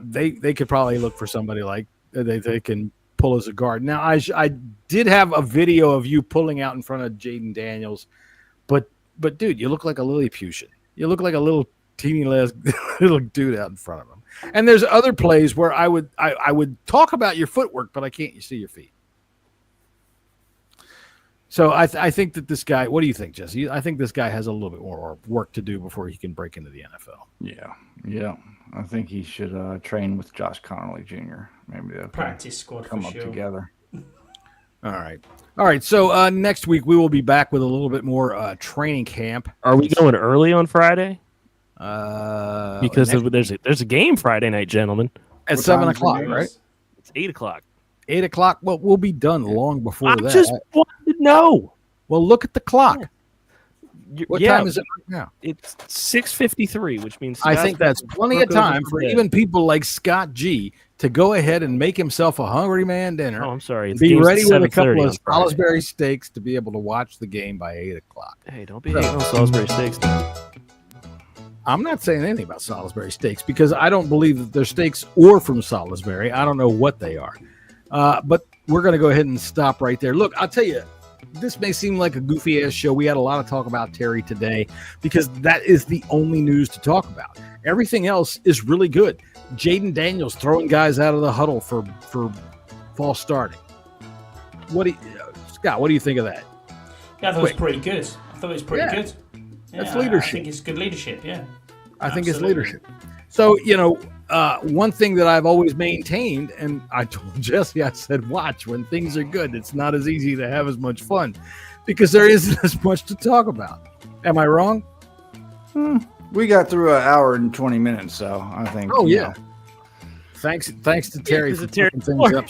They could probably look for somebody like they can pull as a guard. Now, I did have a video of you pulling out in front of Jayden Daniels, but dude, you look like a Lilliputian. You look like a little teeny little dude out in front of him. And there's other plays where I would talk about your footwork, but I can't see your feet. So I think that this guy. What do you think, Jesse? I think this guy has a little bit more work to do before he can break into the NFL. Yeah. I think he should train with Josh Connolly Jr. Maybe they'll Practice squad come for up sure. together. All right. So next week we will be back with a little bit more training camp. Are we going early on Friday? Because there's a game Friday night, gentlemen. At 7 o'clock, right? It's 8 o'clock. 8 o'clock. Well, we'll be done long before that. I just wanted to know. Well, look at the clock. What time is it right now? It's 6:53, which means I think that's plenty of time for even people like Scott G to go ahead and make himself a hungry man dinner. Oh, I'm sorry. Be ready with a couple of Salisbury steaks to be able to watch the game by 8 o'clock. Hey, don't be hating on Salisbury steaks. I'm not saying anything about Salisbury steaks because I don't believe that they're steaks or from Salisbury. I don't know what they are. But we're going to go ahead and stop right there. Look, I'll tell you, this may seem like a goofy ass show. We had a lot of talk about Terry today because that is the only news to talk about. Everything else is really good. Jayden Daniels throwing guys out of the huddle for false starting. Scott, what do you think of that? Yeah, I thought it was pretty good. Good. Yeah, that's leadership. I think it's good leadership, yeah. I think it's leadership. So, one thing that I've always maintained, and I told Jesse, I said, watch, when things are good, it's not as easy to have as much fun because there isn't as much to talk about. Am I wrong? We got through an hour and 20 minutes, so I think. Oh, yeah. Thanks to Terry for taking things up.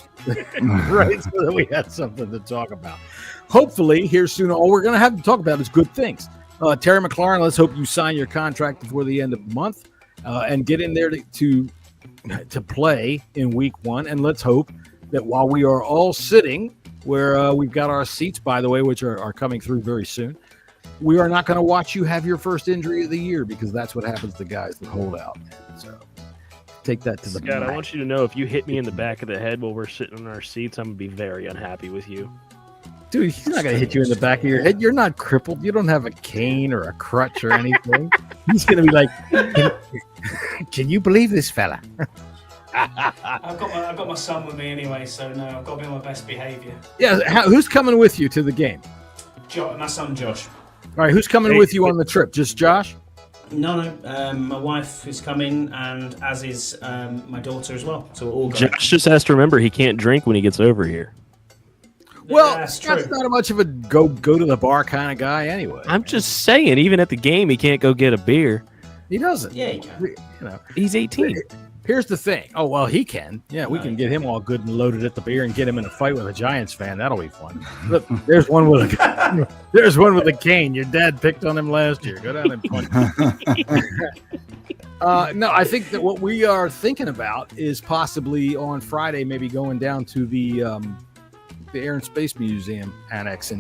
Right, so that we had something to talk about. Hopefully, here soon, all we're going to have to talk about is good things. Terry McLaurin, let's hope you sign your contract before the end of the month. And get in there to play in week 1. And let's hope that while we are all sitting where we've got our seats, by the way, which are coming through very soon, we are not going to watch you have your first injury of the year because that's what happens to guys that hold out. So take that to the Scott, I want you to know if you hit me in the back of the head while we're sitting in our seats, I'm going to be very unhappy with you. Dude, he's not going to hit you in the back of your head. You're not crippled. You don't have a cane or a crutch or anything. He's going to be like, can you believe this fella? I've got my son with me anyway, so no, I've got to be on my best behaviour. Yeah, who's coming with you to the game? My son Josh. All right, who's coming with you on the trip? Just Josh? No. My wife is coming, and as is my daughter as well. So we're all going. Josh just has to remember he can't drink when he gets over here. Well, that's not much of a go to the bar kind of guy anyway. I'm just saying, even at the game, he can't go get a beer. He doesn't. Yeah, he can. He's 18. Here's the thing. Oh, well, he can. Yeah, we can get him all good and loaded at the beer and get him in a fight with a Giants fan. That'll be fun. Look, there's one with a cane. Your dad picked on him last year. Go down and punch him. No, I think that what we are thinking about is possibly on Friday, maybe going down to the Air and Space Museum annex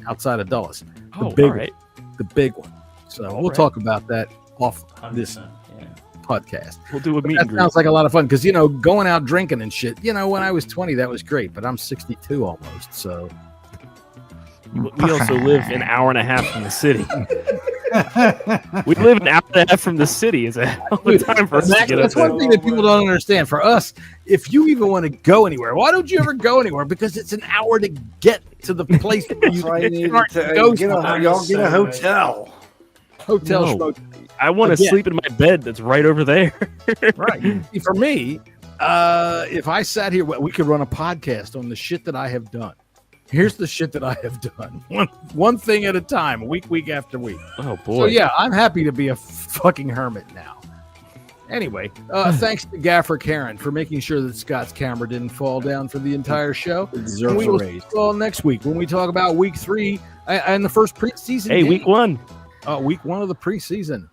outside of Dulles. All right. The big one. So we'll talk about that off this podcast. We'll do a meet and greet. Sounds like a lot of fun because, going out drinking and shit, when I was 20, that was great, but I'm 62 almost. So we also live an hour and a half from the city. We live an hour and a half from the city. It's a hell of a time for us to get up That's there. one thing that people don't understand. For us, if you even want to go anywhere, why don't you ever go anywhere? Because it's an hour to get to the place where you Right, start to to go. y'all get a hotel. Hotel No. schmo- I want to Again. sleep in my bed that's right over there. Right. For me, if I sat here, we could run a podcast on the shit that I have done. Here's the shit that I have done. One thing at a time, week after week. Oh, boy. So, yeah, I'm happy to be a fucking hermit now. Anyway, thanks to Gaffer Karen for making sure that Scott's camera didn't fall down for the entire show. Deserves We a will raise. see you all next week when we talk about week 3 and the first preseason Hey, game. week 1. Week 1 of the preseason.